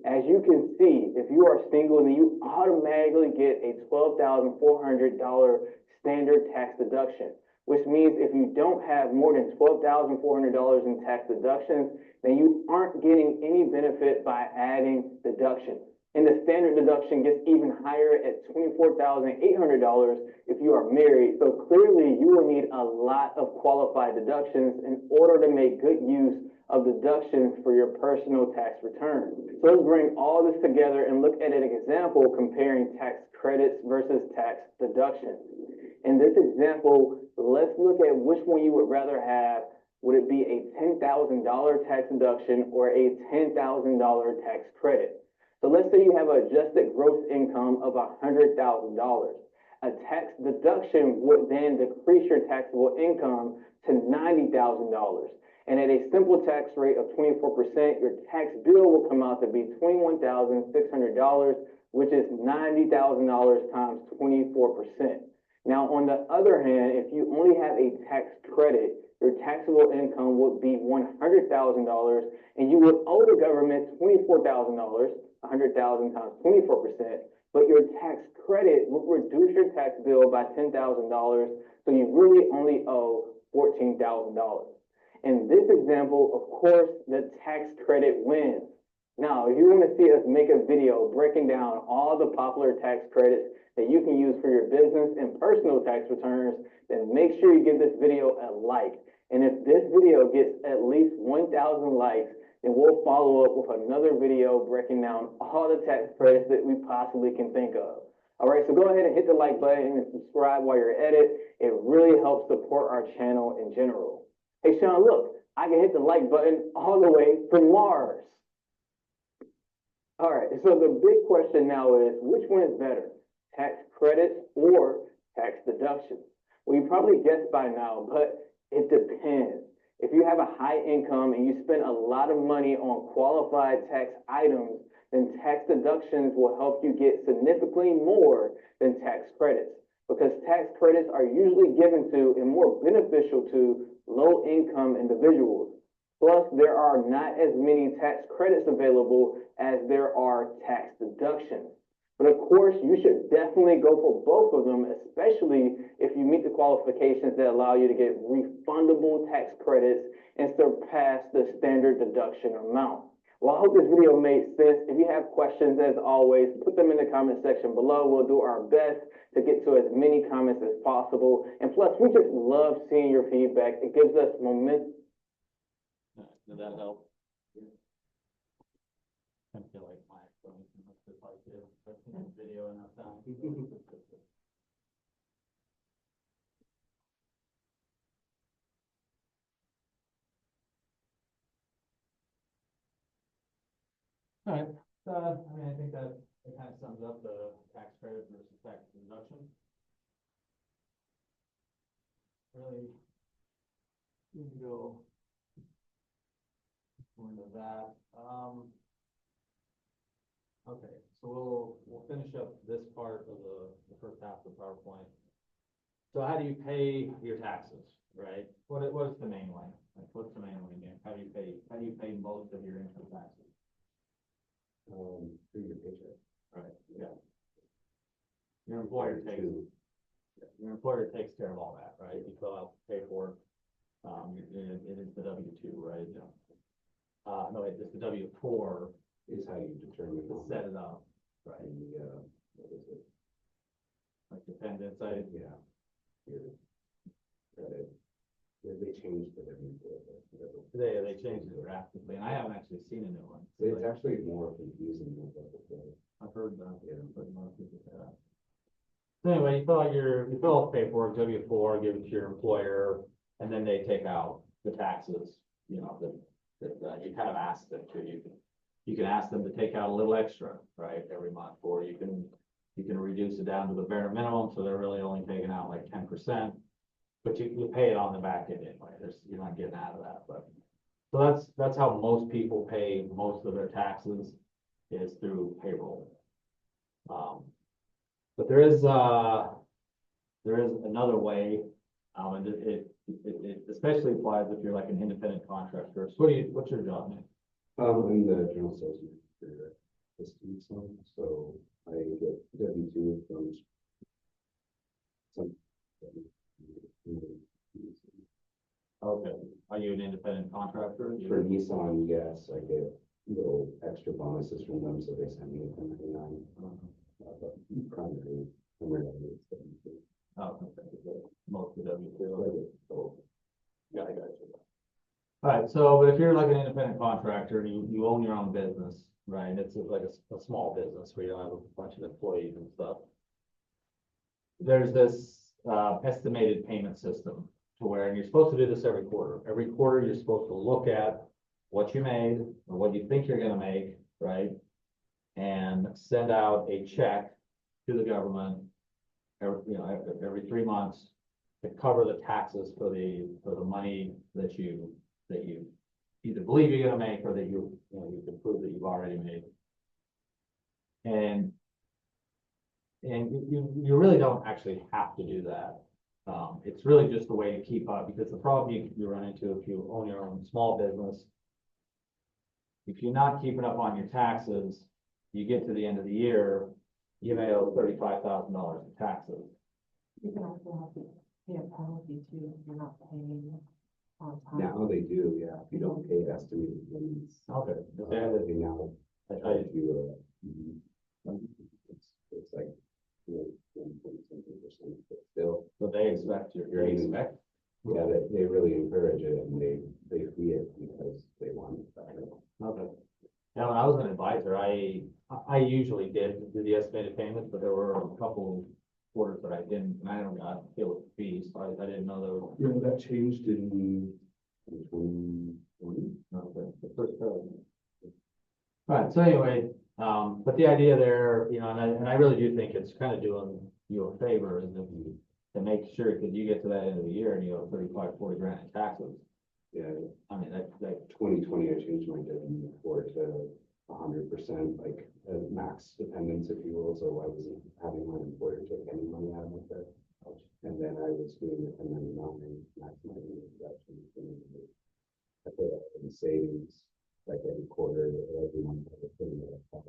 As you can see, if you are single, then you automatically get a $12,400 standard tax deduction, which means if you don't have more than $12,400 in tax deductions, then you aren't getting any benefit by adding deductions. And the standard deduction gets even higher at $24,800 if you are married. So clearly you will need a lot of qualified deductions in order to make good use of deductions for your personal tax return. So let's bring all this together and look at an example comparing tax credits versus tax deductions. In this example, let's look at which one you would rather have. Would it be a $10,000 tax deduction or a $10,000 tax credit? So let's say you have an adjusted gross income of $100,000. A tax deduction would then decrease your taxable income to $90,000. And at a simple tax rate of 24%, your tax bill will come out to be $21,600, which is $90,000 times 24%. Now, on the other hand, if you only have a tax credit, your taxable income would be $100,000, and you would owe the government $24,000, 100,000 times 24%, but your tax credit would reduce your tax bill by $10,000, so you really only owe $14,000. In this example, of course, the tax credit wins. Now, if you want to see us make a video breaking down all the popular tax credits that you can use for your business and personal tax returns, then make sure you give this video a like. And if this video gets at least 1,000 likes, then we'll follow up with another video breaking down all the tax credits that we possibly can think of. All right, so go ahead and hit the like button and subscribe while you're at it. It really helps support our channel in general. Hey, Sean, look, I can hit the like button all the way from Mars. All right, so the big question now is, which one is better, tax credits or tax deductions? Well, you probably guessed by now, but it depends. If you have a high income and you spend a lot of money on qualified tax items, then tax deductions will help you get significantly more than tax credits, because tax credits are usually given to and more beneficial to low-income individuals. Plus, there are not as many tax credits available as there are tax deductions. But of course, you should definitely go for both of them, especially if you meet the qualifications that allow you to get refundable tax credits and surpass the standard deduction amount. Well, I hope this video made sense. If you have questions, as always, put them in the comment section below. We'll do our best to get to as many comments as possible. And plus, we just love seeing your feedback. It gives us momentum.
Did that help? I feel like my explanation was just like this, I've seen this video enough times. All right, I mean, I think that it kind of sums up the tax credit versus tax deduction. Really, you can go into that. Okay, so we'll finish up this part of the first half of the PowerPoint. So how do you pay your taxes, right? What is the main way? Like, what's the main way, Dan? How do you pay most of your income taxes?
Through your paycheck.
Right, yeah. Your employer takes care of all that, right? You fill out the paperwork. It is the W-2, right? Yeah. No, it's the W-4
Is how you determine.
to set it up, right?
What is it?
Like dependents,
Yeah. Your credit. They changed the W-4.
they changed it drastically, and I haven't actually seen a new one.
It's actually more confusing than what before.
I've heard that.
Yeah.
But a lot of people say that. So anyway, you fill out the paperwork, W-4, give it to your employer, and then they take out the taxes, you know, that you kind of ask them to. You can ask them to take out a little extra, right, every month, or you can reduce it down to the bare minimum, so they're really only taking out like 10%. But you pay it on the back end anyway. You're not getting out of that, but so that's how most people pay most of their taxes, is through payroll. But there is another way, and it especially applies if you're like an independent contractor. So what's your job name?
I'm the general sales manager for this one, so I get W-2 from some.
Okay, are you an independent contractor?
For Nissan, yes, I get little extra bonuses from them, so they send me a 1099. But primary is 72.
Oh, okay, mostly W two.
So,
Yeah, I got you. All right, so, but if you're like an independent contractor, you own your own business, right? It's like a small business where you don't have a bunch of employees and stuff. There's this, estimated payment system to where, and you're supposed to do this every quarter. Every quarter, you're supposed to look at what you made or what you think you're gonna make, right? And send out a check to the government every 3 months to cover the taxes for the money that you either believe you're gonna make or that you can prove that you've already made. And you really don't actually have to do that. It's really just a way to keep up, because the problem you run into if you own your own small business, if you're not keeping up on your taxes, you get to the end of the year, you may owe $35,000 in taxes.
You can also have to pay a penalty too, if you're not paying on time.
now they do, yeah, if you don't pay estimated payments.
Okay.
They now try to do it's like, 20-something%, but still,
So they expect
You're even-
expect.
yeah, they really encourage it, and they fee it because they want it better.
Okay. Yeah, when I was an advisor, I usually did do the estimated payments, but there were a couple quarters that I didn't, and I don't got hit with the fees, so I didn't know there was.
Yeah, that changed in 2020.
The first Right, so anyway, but the idea there, and I really do think it's kind of doing you a favor, is if you, to make sure, because you get to that end of the year and you owe 35-40 grand in taxes.
Yeah,
I mean, that
2020, I changed my W-4 to 100%, like max dependence, if you will, so I wasn't having my employer take any money out of my pay. And then I was doing the 1099 and maximizing the deductions. I put up in savings, like every quarter, or every month, I was putting it up.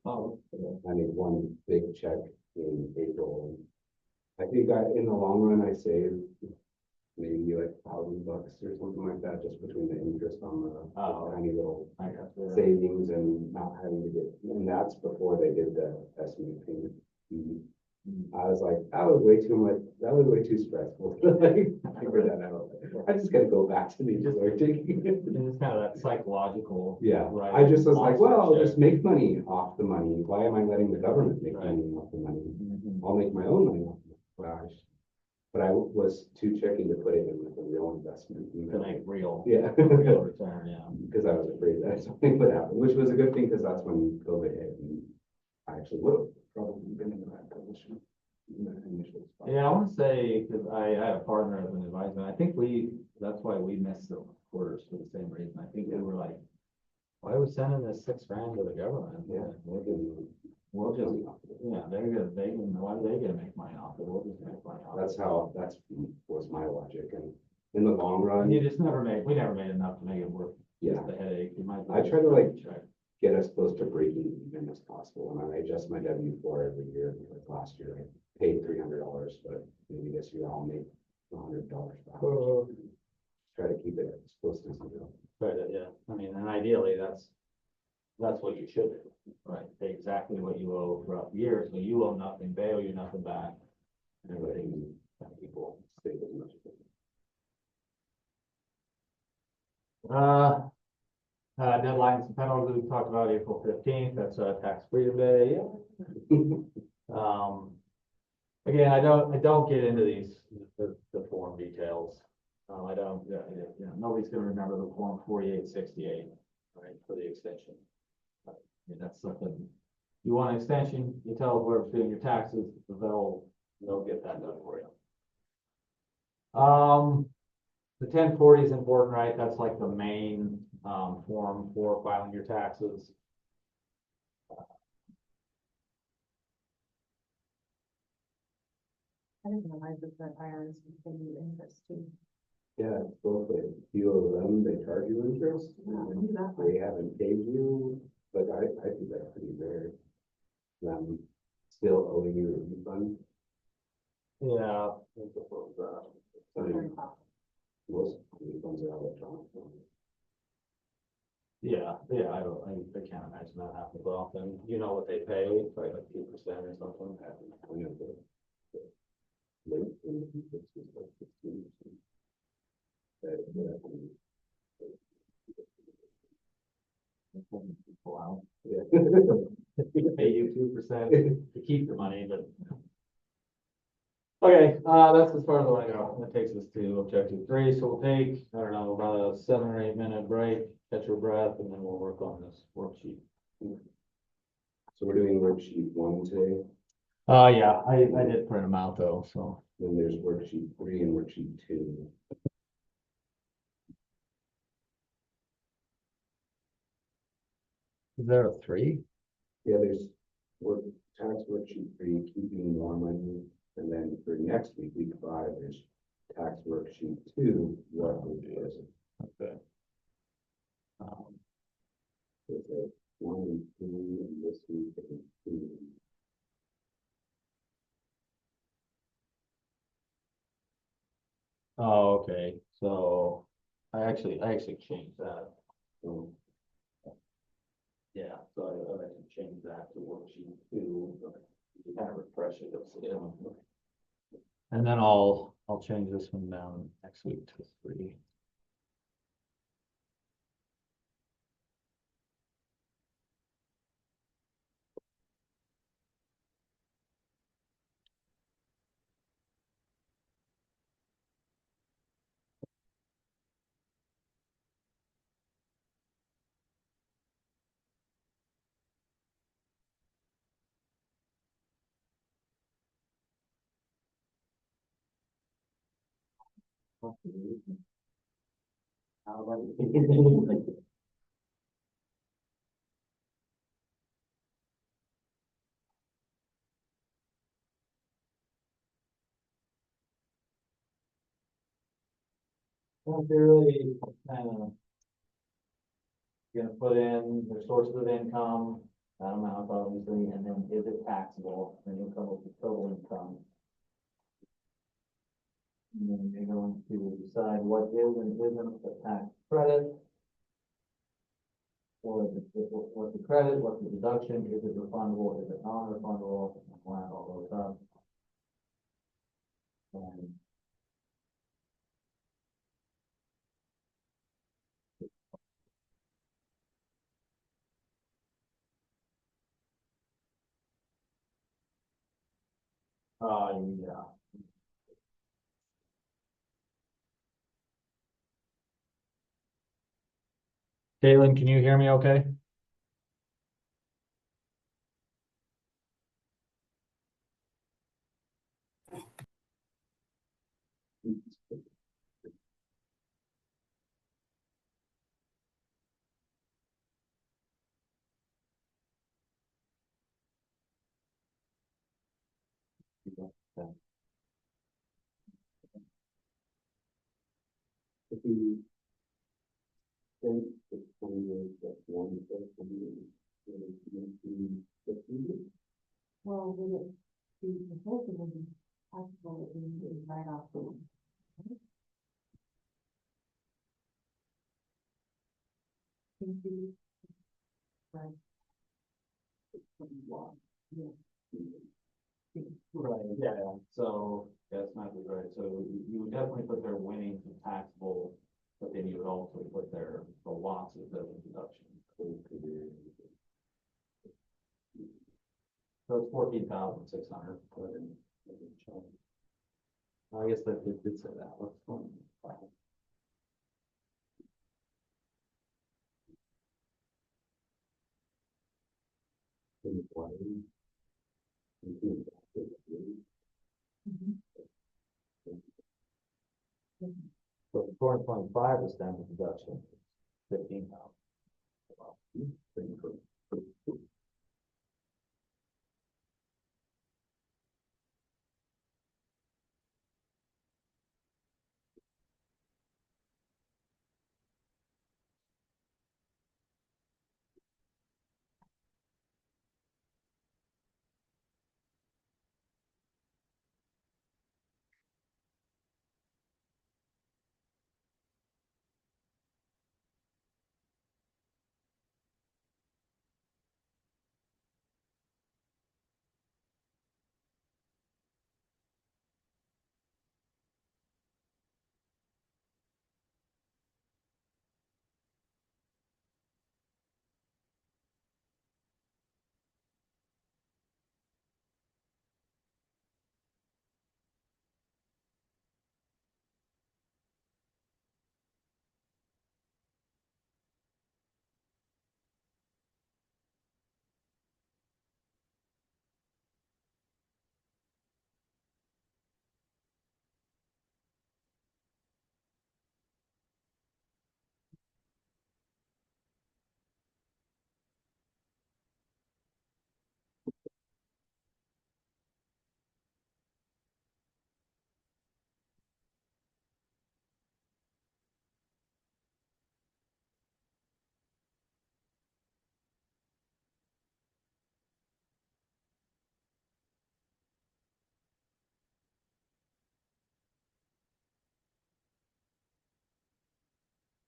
oh,
I made one big check in April, and I think in the long run, I saved maybe like $1,000 or something like that, just between the interest on the tiny little
I got you.
savings and not having to get, and that's before they did the estimated payment. I was like, that was way too much, that was way too stressful. Like, figure that out. I just gotta go back to the taking.
And it's kind of that psychological.
Yeah,
right?
I just was like, well, I'll
Monster
just make money off the money. Why am I letting the government make
Right.
money off the money?
Mhm.
I'll make my own money off the money. But I was too chicken to put it in like a real investment.
To make real.
Yeah.
Real return, yeah.
Because I was afraid that something would happen, which was a good thing, because that's when COVID hit, and I actually would have probably been in that position. In the initial spot.
Yeah, I want to say, because I had a partner as an advisor, and I think that's why we missed the quarters for the same reason. I think we were like, why are we sending this $6 grand to the government?
Yeah,
We'll just, yeah, why are they gonna make money off it? We'll just make money off it.
That was my logic, and in the long
And
run,
you just we never made enough to make it worth
yeah,
just the headache. You might.
I try to, like,
check.
get as close to breaking even as possible, and I adjust my W-4 every year, because last year I paid $300, but maybe this year I'll make $100 back. Try to keep it as close as possible.
Right, yeah, I mean, and ideally, that's what you should do, right? Pay exactly what you owe throughout the year, so you owe nothing, they owe you nothing back. And everything equal.
Save as much as
Deadlines and penalties, we talked about April 15th, that's tax freedom day, yeah. Again, I don't get into the form details. I don't, nobody's gonna remember the form 4868, right, for the extension. I mean, that's something, you want an extension, you tell whoever's doing your taxes, they'll get that done for you. The 1040 is important, right? That's like the main, form for filing your taxes.
I didn't realize that IRS would pay you interest too.
Yeah, it's both ways. You owe them, they charge you interest, and
Exactly.
they haven't paid you, but I think that's pretty rare. Them still owing you a refund.
Yeah.
I mean, most refunds are electronic.
Yeah, I can't imagine that happening often. You know what they pay, probably like 2% or something.
I know the late, it's like 15%.
Wow.
Yeah.
They can pay you 2% to keep your money, but. Okay, that's as far as I wanna go. That takes us to objective 3, so we'll take, I don't know, about a 7 or 8 minute break, catch your breath, and then we'll work on this worksheet.
So we're doing worksheet 1 today,
Yeah, I did print them out though, so.
then there's worksheet 3 and worksheet 2.
Is there a 3?
Yeah, there's work, tax worksheet 3, keeping more money, and then for next week, week 5, there's tax worksheet 2, what would you guys?
Okay. Um,
It's a 1 and 2, and this week, and 2.
Oh, okay, so I actually changed that.
So,
Yeah, so I can change that to worksheet 2, so you kind of refresh it, you'll see it. And then I'll change this one down next week to 3. How about you? Well, they're really kind of gonna put in their sources of income, that amount obviously, and then is it taxable, and you'll come up with total income. And then you're going to decide what is and isn't a tax credit. Or what's the credit, what's the deduction, is it refundable, is it non-refundable, line all those up. And yeah. Caitlin, can you hear me okay?
if you think it's 20 years, that's 1, that's 20 years.
Well, would it be proposed to be taxable in right off the? Think you- Right. Yeah.
Right, yeah, so, that's not right, so you would definitely put their winnings in taxable, but then you would also put the losses as a deduction. So it's 14,600. I guess that it did say that, let's go. So 4.5% of deduction, 15,000.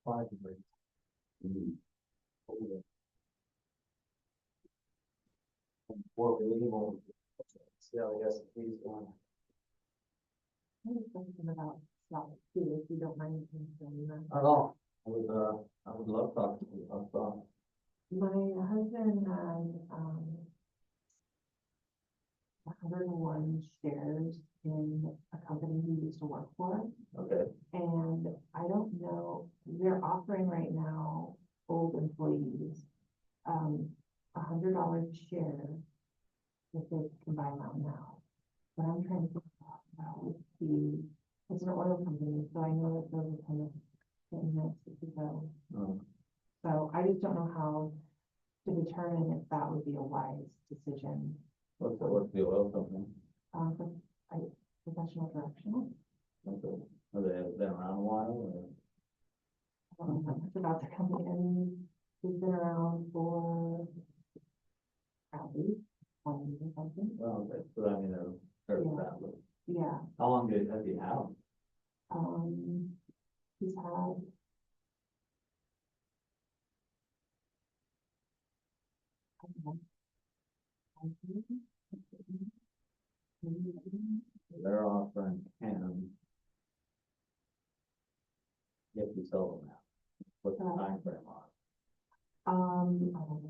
5 degrees.
Mhm.
Before we leave, we'll see how the S&P's going.
I have something about stock too, if you don't mind. mentioning that.
Oh, I would love talking to you about that.
My husband has, 101 shares in a company he used to work for.
Okay,
And I don't know, they're offering right now, old employees, $100 a share if they can buy them out now. But I'm trying to figure out how it's an oil company, so I know that those are kind of getting next to go. So I just don't know how to determine if that would be a wise decision.
what's the oil company?
For professional directional.
Okay. Have they been around a while or?
I don't know much about the company. I mean, it's been around for probably 20 years or something.
Well, okay, so I mean, they're very
Yeah.
established.
Yeah,
How long has he had them?
he's had. I don't know, 5 years? Maybe.
They're offering 10. If you sell them now, what's the time frame on it?
I don't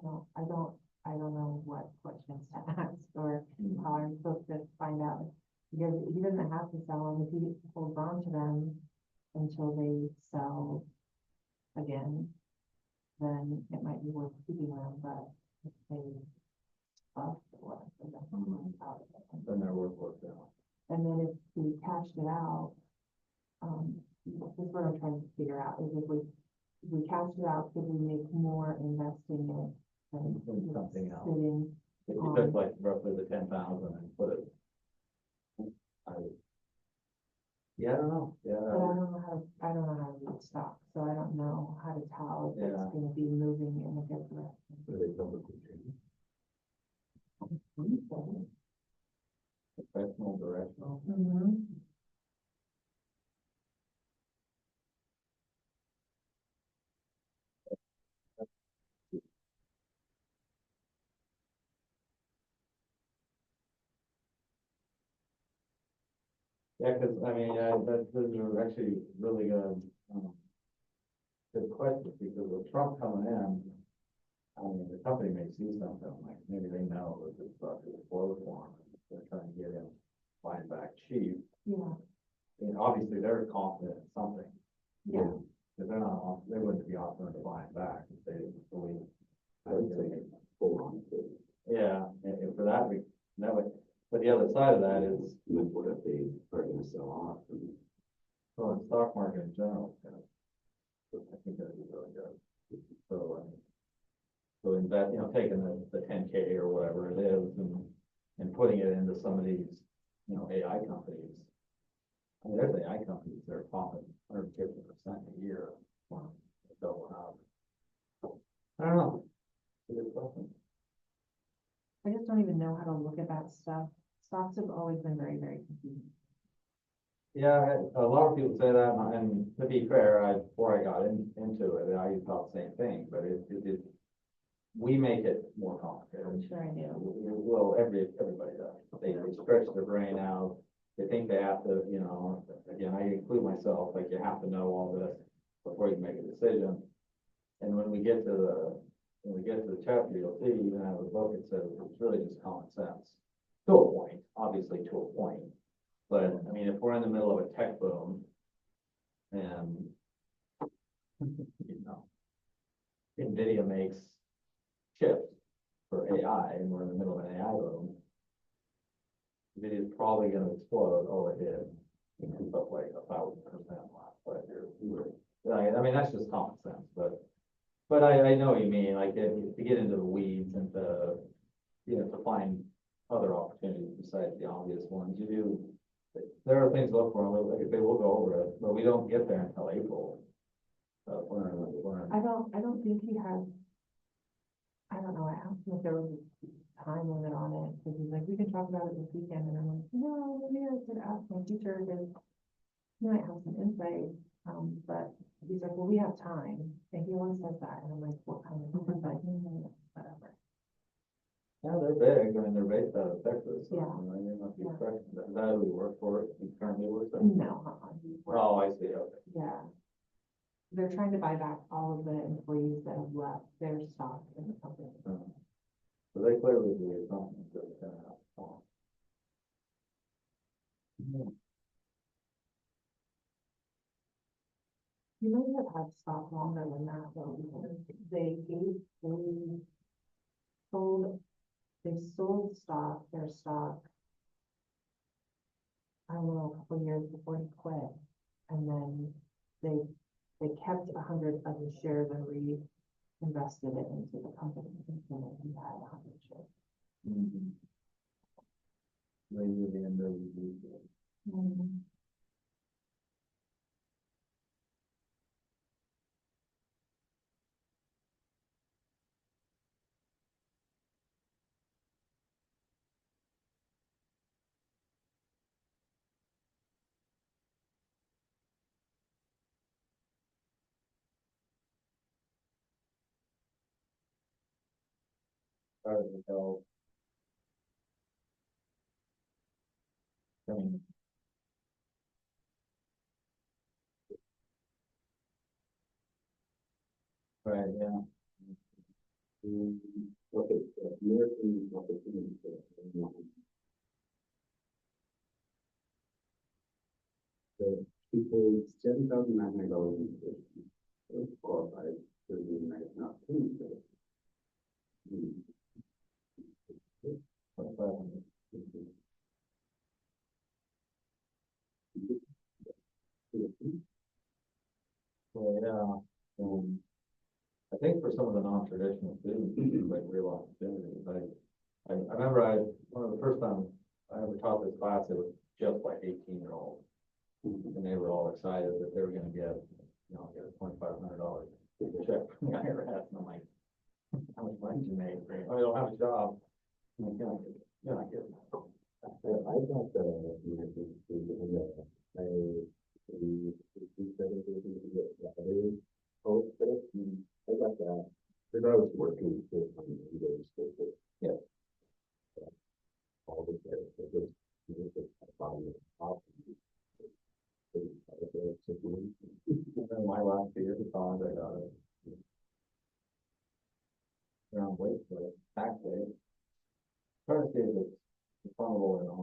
know. I don't know what questions to ask or how I'm supposed to find out. Because he doesn't have to sell them, if he holds on to them until they sell again, then it might be worth keeping them, but if they bust or what, then that's out of it.
Then they're worth now.
And then if we cashed it out, this is what I'm trying to figure out, is if we cashed it out, could we make more investing in it than
In
just
something else.
sitting?
If you took like roughly the 10,000 and put it. Yeah, I don't know,
But I don't know how to read stock, so I don't know how to tell if it's
Yeah.
gonna be moving in a good direction.
So they publicly traded.
professional directional.
Mhm.
Yeah, cause I mean, those are actually really good questions, because with Trump coming in, I mean, the company may see something, like maybe they know that this stuff is slow for them, they're trying to get him buying back cheap.
Yeah,
And obviously, they're confident in something,
yeah,
because they wouldn't be offering to buy it back if they didn't believe.
I would say full on to,
Yeah, and for that, that would, but the other side of that is,
like, what if they are gonna sell off and
well, the stock market in general, I think that'd be really good. So, I mean, so invest, taking the 10K or whatever it is and putting it into some of these, AI companies. I mean, there's AI companies that are popping 150% a year. Doubling up. I don't know. It's a good question.
I just don't even know how to look at that stuff. Stocks have always been very, very confusing.
Yeah, a lot of people say that, and to be fair, before I got into it, I thought the same thing, but we make it more complicated.
I'm sure I do.
Well, everybody does. They stretch their brain out. They think they have to, again, I include myself, like you have to know all this before you make a decision. And when we get to the chapter, you'll see, even out of the book, it says it's really just common sense. To a point, obviously to a point. But, I mean, if we're in the middle of a tech boom and, NVIDIA makes chips for AI and we're in the middle of an AI boom, NVIDIA is probably going to explode. Oh, it did. It's up like 1,000% last 5 years. Right. I mean, that's just common sense, but I know what you mean, like, to get into the weeds and to find other opportunities besides the obvious ones, there are things to look for, like, they will go over it, but we don't get there until April.
I don't think he has, I don't know, I asked him if there was a time limit on it, because he's like, we can talk about it this weekend, and I'm like, no, maybe I should ask my teacher, because he might have some insight, but he's like, well, we have time, and he always says that, and I'm like, what kind of insight? Whatever.
Yeah, they're big, I mean, they're based out of Texas, so,
Yeah.
I mean, they must be
Yeah.
fresh. Is that who you work for, he currently works there?
No,
Oh, I see, okay.
yeah. They're trying to buy back all of the employees that have left their stock in the company.
So they clearly do something to
You might have had stock longer than that, though, because sold, they sold stock, their stock, I don't know, a couple of years before he quit. And then they kept 100 of his shares and reinvested it into the company. And so he had 100 shares.
Maybe the end of the week. Hard to tell. I mean, right, yeah.
Okay, so American opportunity. So people, $7,900 in tuition, qualified for the American opportunity.
Well, yeah, I think for some of the non-traditional students, it's like real opportunities, I remember one of the first time I ever taught this class, it was just like 18-year-olds. And they were all excited that they were gonna get a $2,500 check from the IRS, and I'm like, how much money did you make? Oh, you don't have a job. I'm like, you're not getting that.
I got the American student, and I got that, because I was working full time in the school.
Yeah.
All the credit, it was bottom of the top.
And then my last 2 years of college, I got it. Around wait for it, tax day. Trying to see if it's fundable or not,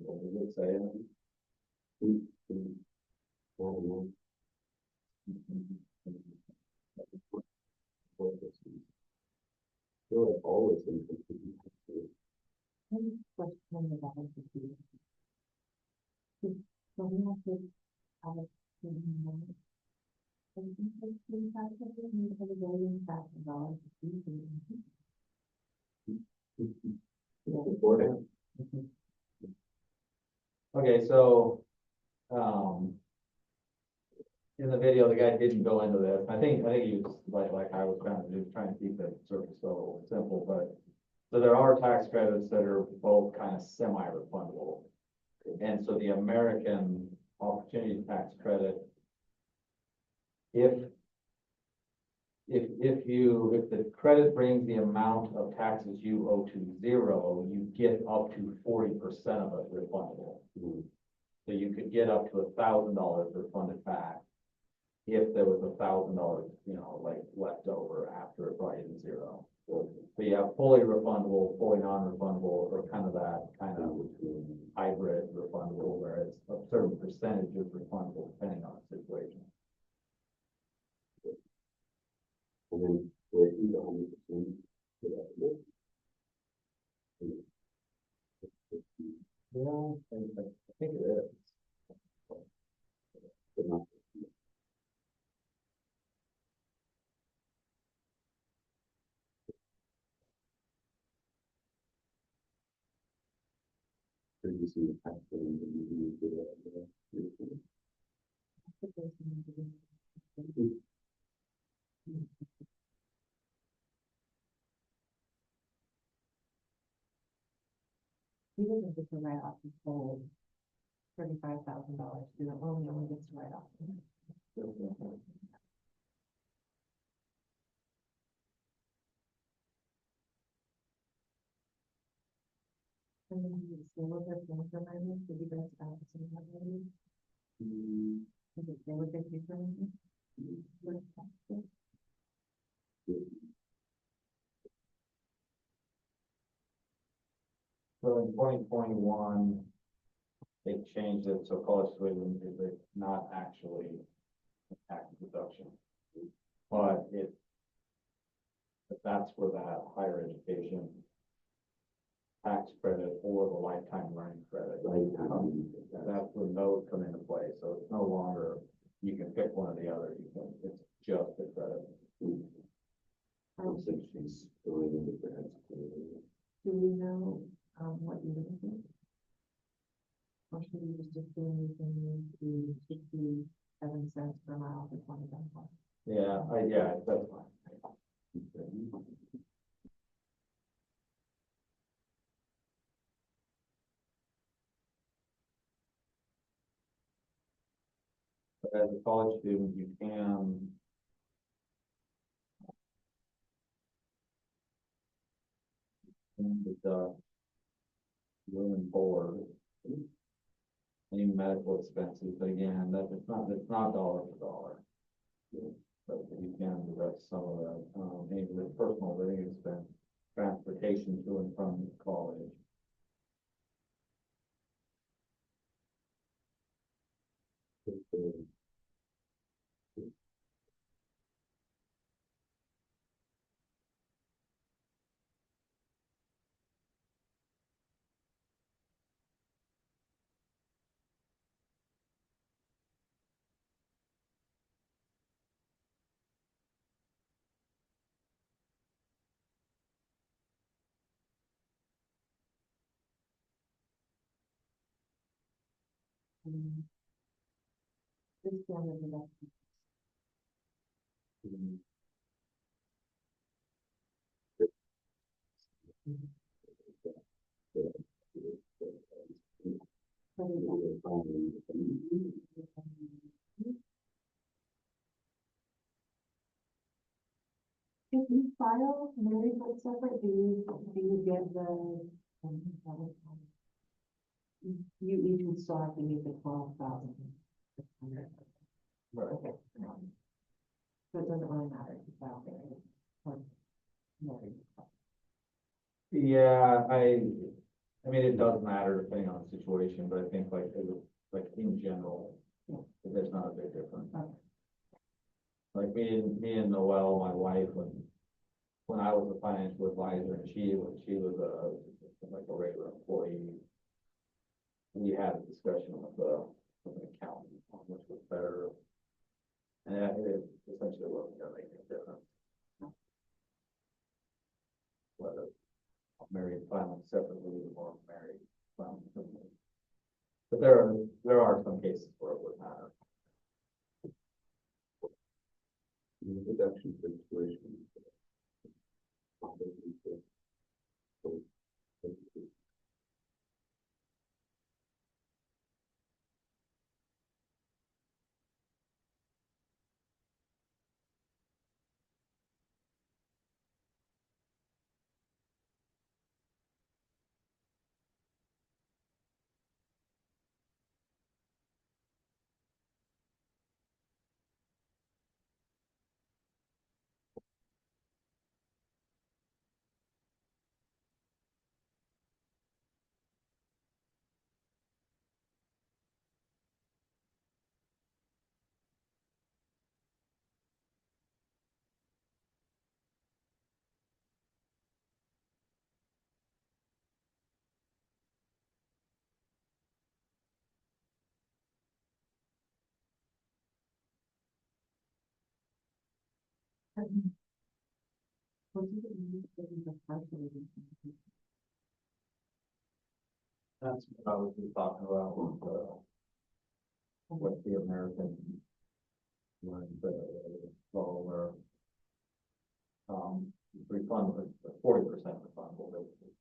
what we would say.
Feel like always been completely.
Question about the student. So we have to have a student moment. And we have a $1,000,000
Important.
Okay, so, in the video, the guy didn't go into this. I think he was like I was trying to do, trying to keep it surface level simple, but so there are tax credits that are both kind of semi-refundable. And so the American Opportunity Tax Credit, if the credit brings the amount of taxes you owe to zero, you get up to 40% of it refundable. So you could get up to $1,000 refunded back if there was $1,000, like left over after it brought you to zero. So you have fully refundable, fully non-refundable, or kind of that kind of hybrid refundable, where it's a certain percentage is refundable depending on the situation.
And then where you go 100%.
Yeah, I think it is.
But not. Producing the tax and you do that.
Even if it's a write off, it's sold. $35,000 student loan, he only gets to write off. And then you see what they're paying for my room, did you guys ask them about it? Is it, they would get you for me?
So in 2021, they changed it, so college tuition is not actually a tax deduction. But but that's where that higher education tax credit or the lifetime learning credit. That's where those come into play, so it's no longer, you can pick one or the other, it's just the credit.
Do we know, what you would think? Or should we just assume we can move to 67 cents per mile for 2021?
Yeah, that's fine. But as a college student, you can deduct room and board, any medical expenses, but again, it's not dollar for dollar. But you can deduct some of that, any of the personal living expense, transportation to and from college.
This one is about if you file married but separate, do you get the, you each would still have to meet the 12,000.
Right.
Okay. So it doesn't really matter if you file married or married.
Yeah, I mean, it does matter depending on the situation, but I think like in general, there's not a big difference.
Okay.
Like me and Noelle, my wife, when I was a financial advisor and she was like a regular employee, we had a discussion with an accountant on which was better. And it essentially wasn't gonna make a difference. Whether I'm married filing separately or married filing separately. But there are some cases where it would matter.
Deduction for tuition.
What does it mean to be the partial redemption?
That's what I was just talking about with the American one, the law where refund, 40% refundable, basically.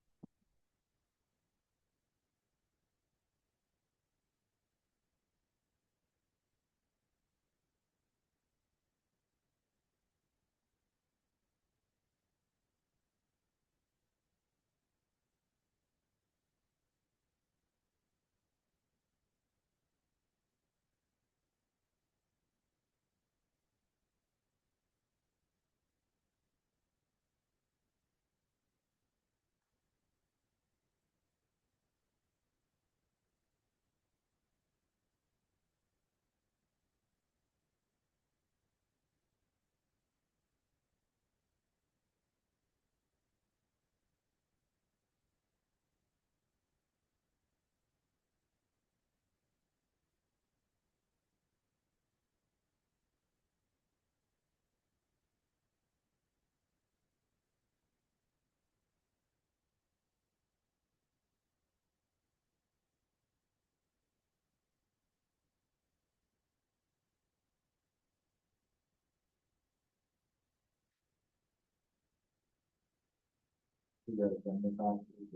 You guys done the taxes?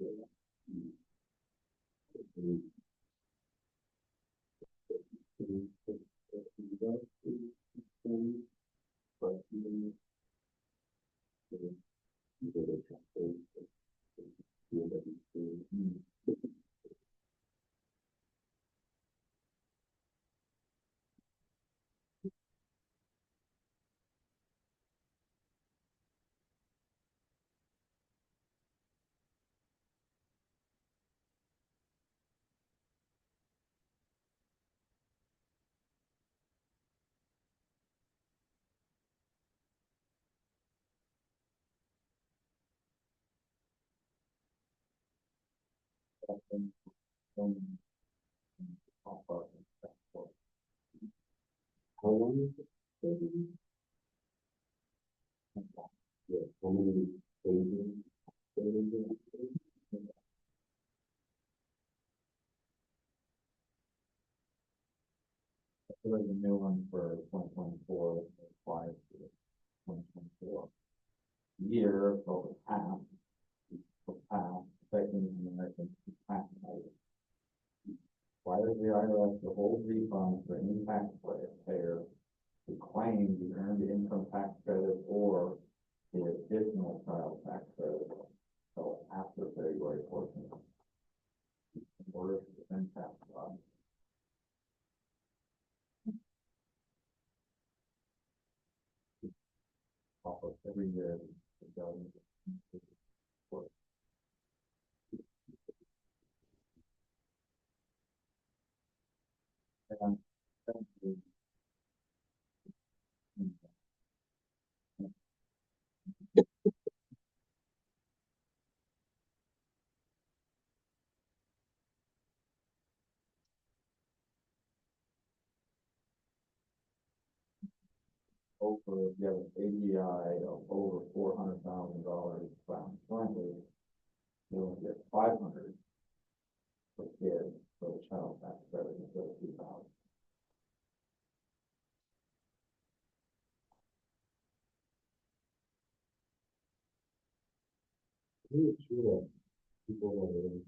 How long is it? Yeah, how many pages?
I feel like the new one for 2024 applies to 2024 year, so it's half, affecting the American tax rate. Why does the IRS withhold refunds for any taxpayer who claims the earned income tax credit or the additional child tax credit until after February 14th? In order to defend tax law. Off of every year, the government. And thank you. Over, if you have an AGI of over $400,000 found currently, you only get 500 per kid for the child tax credit instead of 2,000.
Really true that people that are in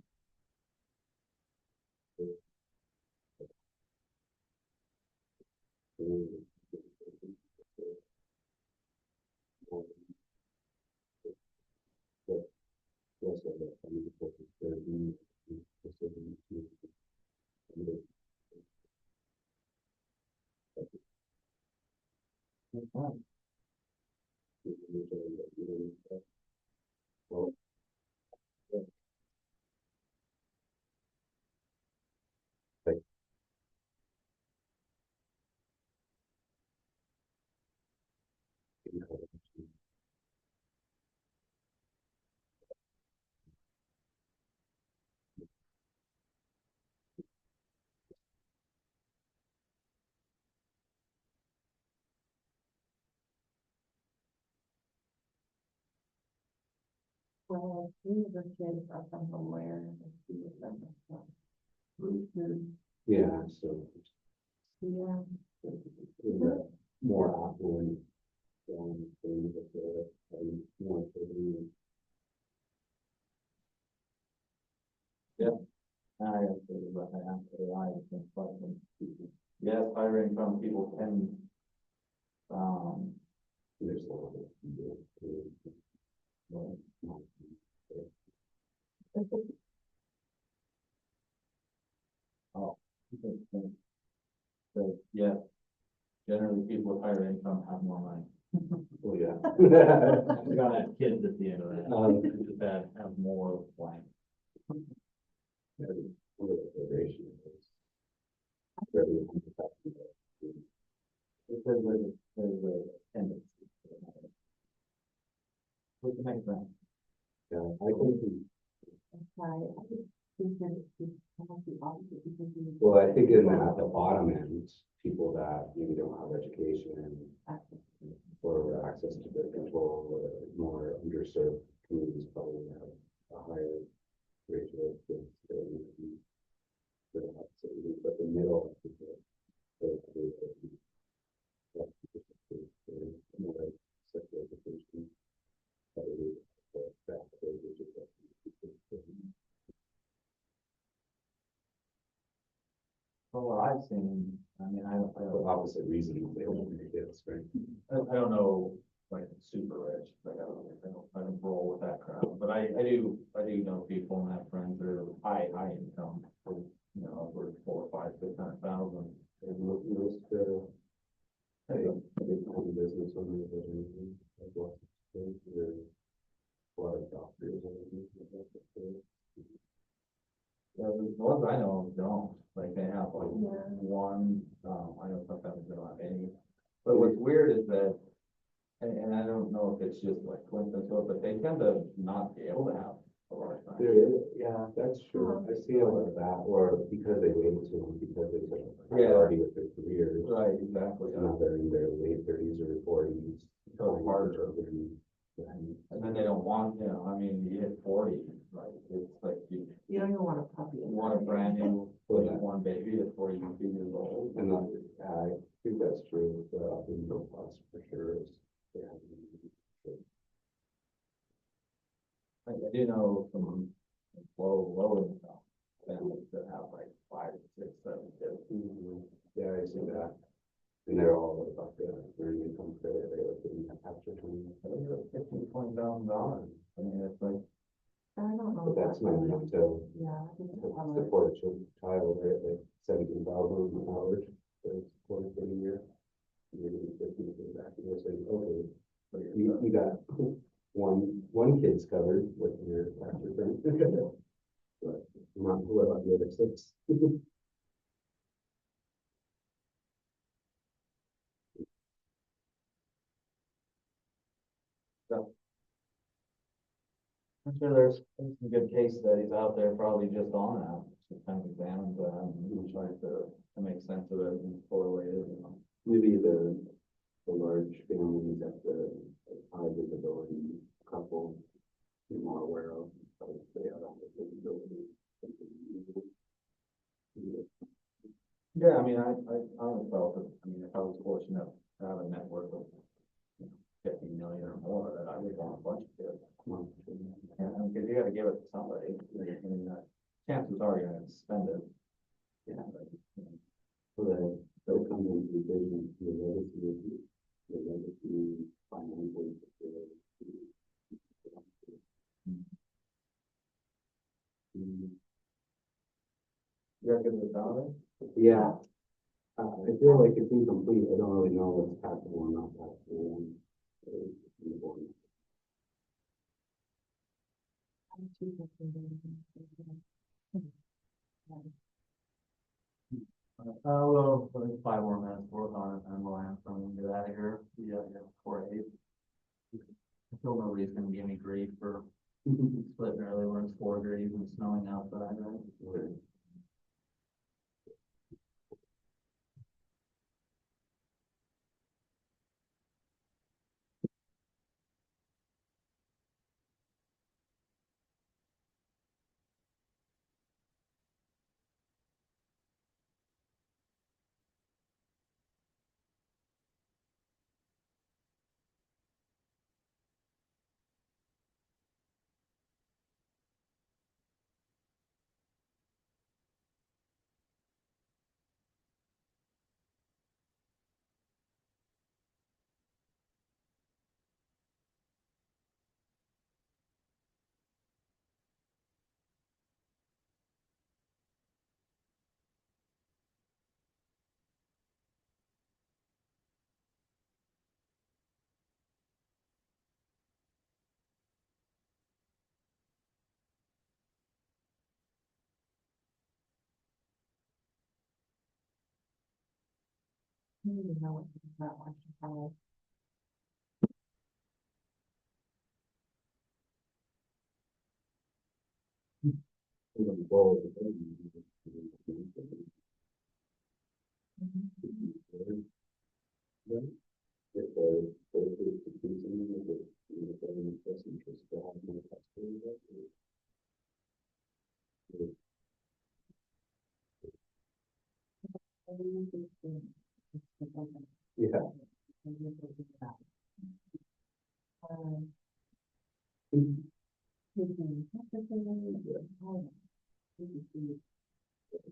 Well, three of the kids are from somewhere, and two of them are from.
Yeah, so
Yeah.
the more affluent, things that more activity.
I actually, but I asked AI the same question. Yes, higher income people can,
There's a lot of.
well, oh, so, yes, generally people with higher income have more money.
Oh, yeah.
We gotta have kids at the end of that, that have more blank. There's a tendency. Which makes sense.
Yeah, I think,
Sorry, I just think that it's almost the opposite because you.
well, I think in at the bottom end, people that maybe don't have education or access to birth control or more underserved communities probably have a higher ratio of kids that need to be. But the middle, I think more sexual education. Probably,
pricing, I mean, I
For opposite reasons, they don't want to get this, right?
I don't know, like, super rich, like, I don't roll with that crowd, but I do know people and have friends that are high income, you know, upward 4, 5, 600,000.
Most, I did own business owners that are, like, lots of things, there's a lot of doctors and everything.
The ones I know don't, like, they have like
Yeah.
one, I know sometimes they don't have any. But what's weird is that, and I don't know if it's just like coincidence, but they tend to not be able to have a large sign.
There is, yeah, that's true. I see a lot of that, or because they waited too long, because they took a
Yeah.
priority with their careers.
Right, exactly.
Now they're in their late thirties or forties.
So it's harder. And then they don't want, you know, I mean, you hit 40, like, it's like
You don't even want a puppy.
you want a brand new, like, one baby at 42 years old.
And I think that's true, the middle class for sure is. Yeah.
I do know some low income families that have like 5, 6, 7 kids.
Yeah, I see that. And they're all about the earned income credit, they're looking at after 20.
I think it's like $15,000, $20,000. I mean, it's like,
I don't know.
But that's not enough to
Yeah. I think it's
to
probably-
support a child, right, like 17,000 an hour, for 40 year. You're getting 15 for that, and you're saying, okay, you got one kid's covered with your tax return. But not what about the other 6?
I'm sure there's some good case studies out there probably just on that, just kind of examine that and try to make sense of it and correlate it, you know.
Maybe the large families at the high visibility couple be more aware of, but they have that visibility.
Yeah, I mean, I always felt that, I mean, if I was fortunate to have a net worth of, you know, 50 million or more, that I would want a bunch of kids. And because you gotta give it to somebody, I mean, chances are you're gonna spend it.
Yeah.
But, you know,
So they'll come into vision, the legacy financially.
You gotta give it a dollar.
Yeah. I feel like it's incomplete. I don't really know what's taxable and not taxable.
Well, I think 5 more minutes to work on it, and we'll answer and get out of here. Yeah, 4:08. I feel nobody's gonna give me grief for splitting early when it's 4 degrees and snowing outside, right?
I don't even know what that one.
Yeah.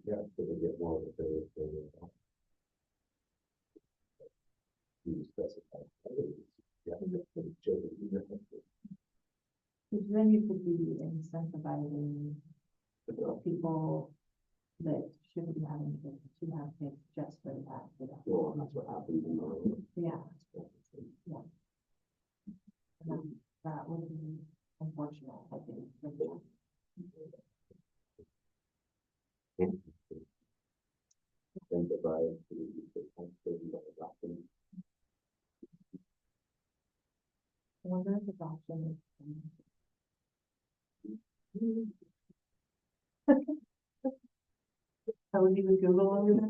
Yeah, so they get more of the You specify. Yeah, for the children.
Because then you could be incentivizing people that shouldn't be having kids to have kids just for the tax.
Well, that's what happens in the.
Yeah, that would be unfortunate, I think. for them.
Incentivize the taxpayer by adopting.
I wonder if adoption is. I would even Google over there.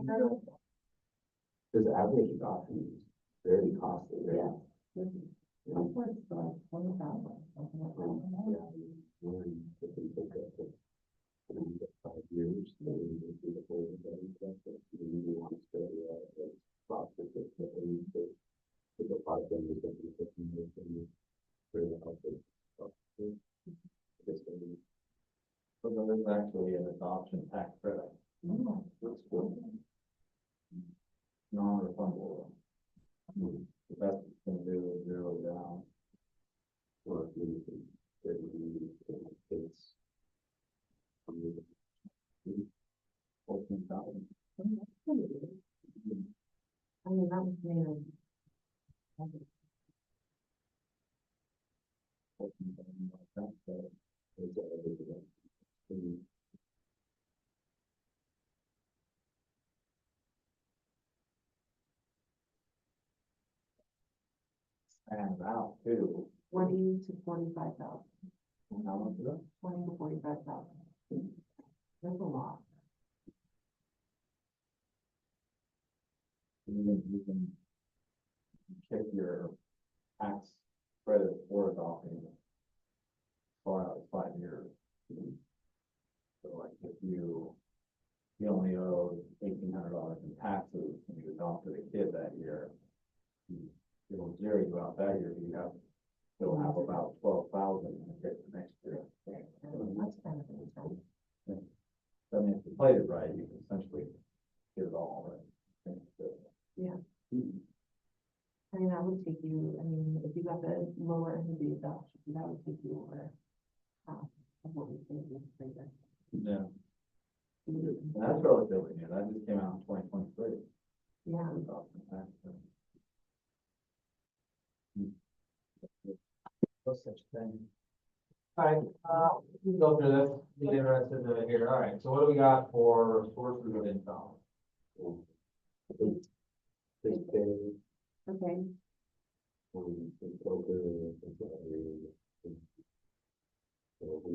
Because average adoption is very costly, right?
Yeah. Upwards to like 20,000, something like that.
Yeah. If we take up to 5 years, then we will do the whole vetting process. We want to stay, process it, but we need to take a part of them, we can do 15 years, and we really help it.
So there is actually an adoption tax credit,
Oh,
That's good.
non-refundable. The best it's gonna do is zero it down.
Or if we can, that we, it's.
14,000.
that's pretty good. I mean, that was made of.
14,000 tax credit.
It's everything.
And out too.
20 to 45,000,
And how much is it?
20 to 45,000. That's a lot.
You can check your tax credit for adopting as far out as 5 years. So like if you only owe $1,800 in taxes and you adopted a kid that year, it'll zero you out that year, but you have, still have about 12,000 in the next year.
That's kind of insane.
I mean, if you played it right, you can essentially get it all, right?
Yeah. I mean, that would take you, I mean, if you got the lower end of the adoption, that would take you over half of what we paid this year.
Yeah. And that's relatively new, that just came out in 2023.
Yeah.
Adoption tax credit. No such thing. All right, we can go through this, be interested in it here. All right, so what do we got for sources of income?
They pay,
Okay,
the broker, the salary. So we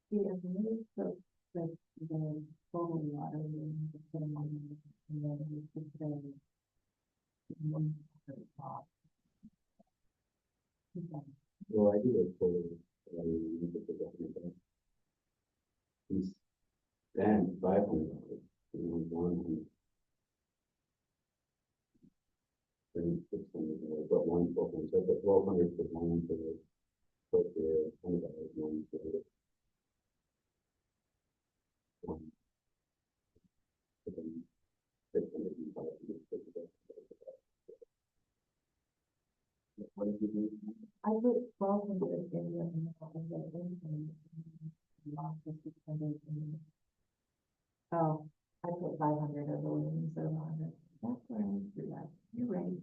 see, I mean, so, the total water, and the total money, and then we could say. One for the top. Okay.
Well, I do it for, he's then 500, one. 600, but one, so the 1,200 for one for the, for the, $100, one for the. One. For the 600 and 500 for the.
What did you do?
I put 1,200 in the, and lost the 600 in. Oh, I put 500 of the wings, so 100. That's where I went through that. You're right.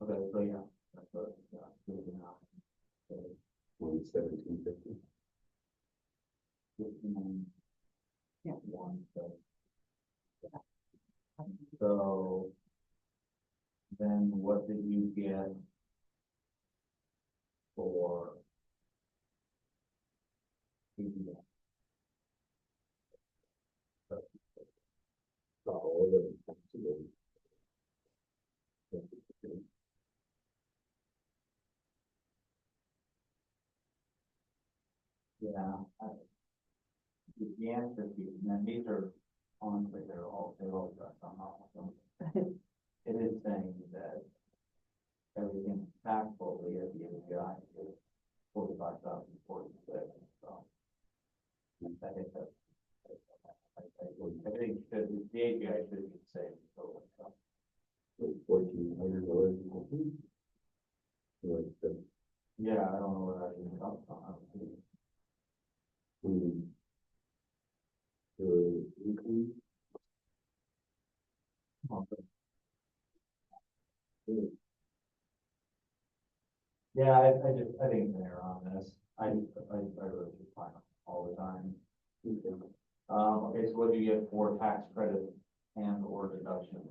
Okay, so yeah, that's what, moving on. So,
1750.
59.
Yeah.
One, so then what did you get for PBS?
All of them.
Yeah, the answer to, and then these are, honestly, they're all addressed on that. It is saying that everything taxable, the API is 45,046, so. I think that's. I think that the API should be the same, so.
like $1,400. Like the,
Yeah, I don't know where that even comes from.
the income.
Yeah, I think they're on this. I really just find them all the time. Okay, so what do you get for tax credit and or deduction?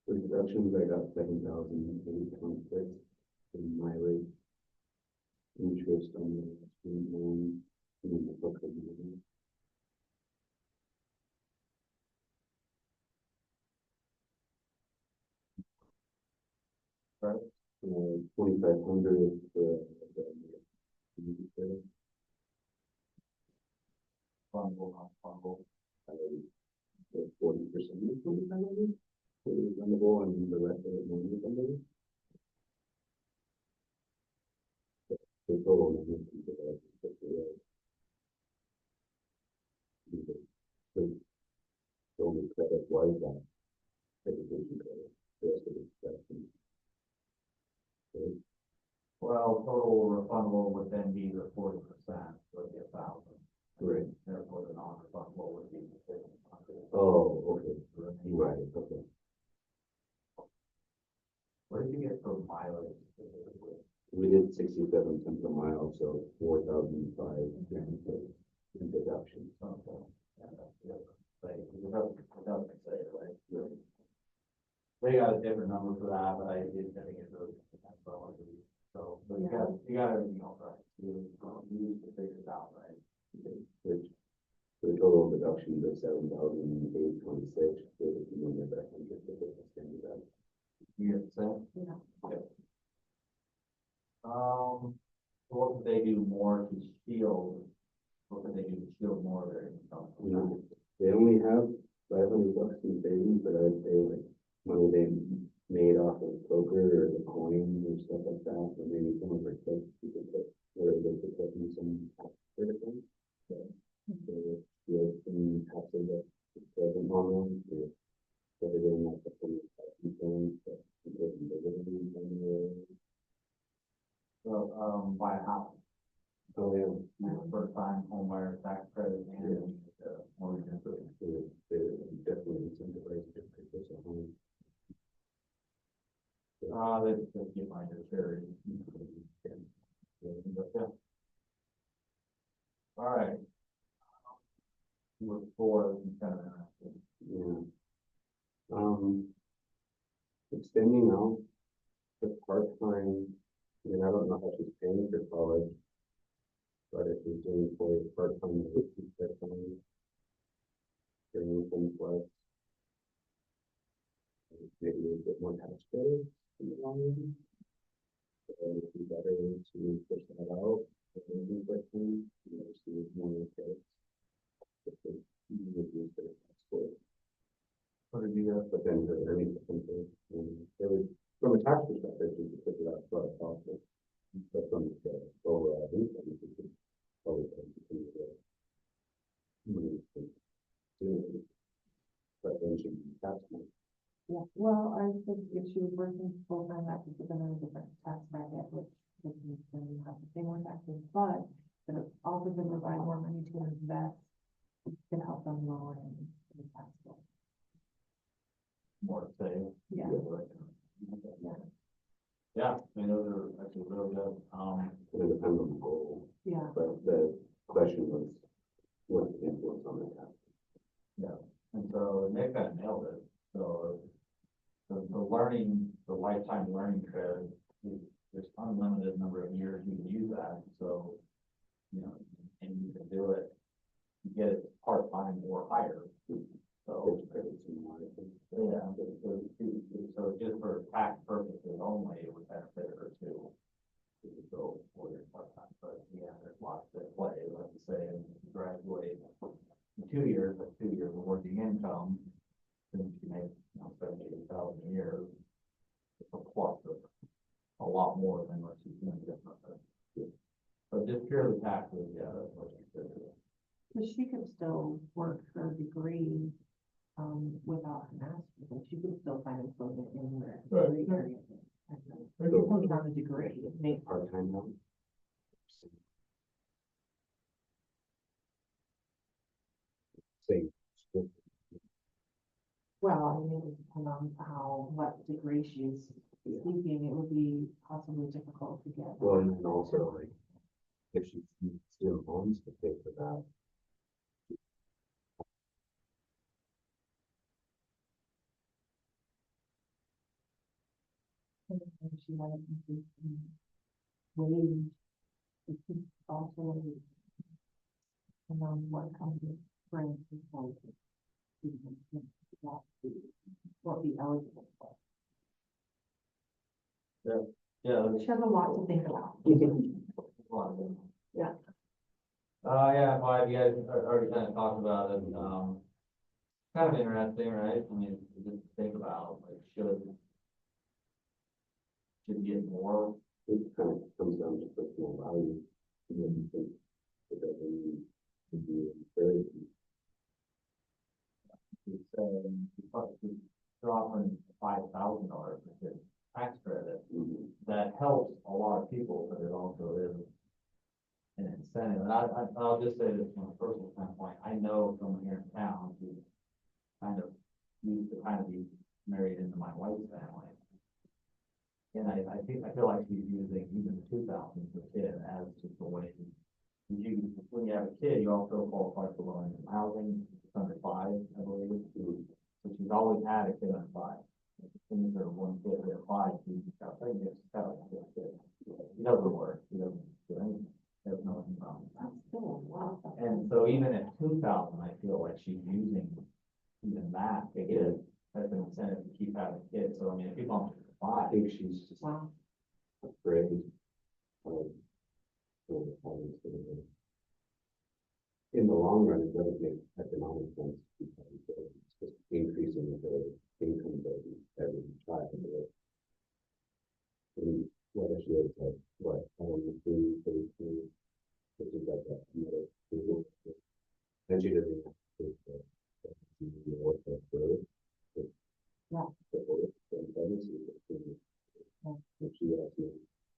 For deductions, I got 7,826 in mileage. Interest on the student loan, and then the book of the.
Right.
2,500 for the.
Fundable, non-fundable.
40% is 2,500. Refundable and the rest of it non-refundable. The total is the only credit was that education credit. The rest of it's deduction.
Well, total refundable would then be the 40%, so it'd be 1,000.
Right.
Therefore, the non-refundable would be 1,500.
Oh, okay. Right, okay.
What did you get for mileage specifically?
We did 67 cents a mile, so 4,500 in deduction.
Okay. Yeah, that's good. Like, it doesn't say it, right? Really. They got a different number for that, but I think it really depends on what it is. So, but you got everything else right. You need to figure it out, right?
Which, for the total deduction of 7,826, so if you remember that 100, that.
You get the same?
Yeah.
Okay. So what could they do more to shield? What could they do to shield more of their income?
They only have 500 bucks in savings, but I'd say like money they made off of poker or the coins or stuff like that, or maybe some of their kids, you could put, where they could put in some tax credit things. So, yeah, some taxes that present on them, to put it in like the police things, but it doesn't dividend anywhere.
So, buy a house,
Oh, yeah.
first time home buyer tax credit and mortgage improvement.
They're definitely incentivized to purchase a home.
They just get my charity. But, yeah. All right. Number 4 is kind of interesting.
Yeah. Extending out the part-time, I mean, I don't know how she's paying for college, but if she's doing for part-time, bringing some plus, maybe a bit more tax credit in the long run. So it'd be better to push that out, maybe question, see more credits. Reduce their tax credit.
What did you get?
But then the earnings potential, from a tax perspective, you could figure out what possible. But from the overall income, you could probably continue to do it. But then she tax money.
Yeah, well, I think if she was working full-time, that would have been a different tax bracket, which would mean then you have to pay more taxes, but it also could provide more money to invest, can help them lower the tax bill.
More to say.
Yeah.
Yeah, I mean, those are actually really good.
It depends on the goal,
Yeah,
but the question was, what's the influence on the tax?
Yeah, and so they kind of nailed it. So the learning, the lifetime learning credit, there's unlimited number of years you can use that. So, you know, and you can do it, you get it part-time or higher. So, yeah, so just for tax purposes only, it would benefit her too. To go for your part-time, but yeah, there's lots to play, like you say, and 2 years, like 2 years of working income, then she makes, 78,000 a year. It's a plus of a lot more than what she's doing different. But just purely taxes, yeah, that's what she said.
But she could still work her degree, without a master's, like she could still find employment in her degree area. Depending on the degree, it may,
Part-time now. Same.
well, I mean, it would depend on what degree she's seeking, it would be possibly difficult to get.
Well, and then also like, if she's student loans to pay for that.
And she might increase in wage, it could also, and on what kind of grant is like. What be eligible for.
Yeah,
She has a lot to think about. Yeah.
Yeah, well, you guys already kind of talked about it, kind of interesting, right? I mean, just to think about, like, should get more.
It kind of comes down to personal value. You know, you think it doesn't need to be very.
They're offering $5,000 for the tax credit. That helps a lot of people, but it also is an incentive. And I'll just say this from a personal standpoint, I know someone here in town who kind of used to kind of be married into my wife's family. And I feel like she's using even the 2,000 per kid as just a way. When you have a kid, you also qualify for low income housing, it's under 5, I believe. So she's always had a kid under 5. As soon as her one kid hit 5, she got pregnant, she's got a kid. He doesn't work, he doesn't do anything, there's no income.
That's still a lot.
And so even at 2,000, I feel like she's using even that to get as an incentive to keep having kids. So I mean, if you bump it to
I
5,
think she's just
Wow.
afraid of having to. In the long run, it doesn't make economic sense because it's just increasing the income burden every child. And what if she has like, what, 3, 32, which is like that, then she doesn't have to take the work of birth.
Yeah.
The birth and pregnancy. If she has no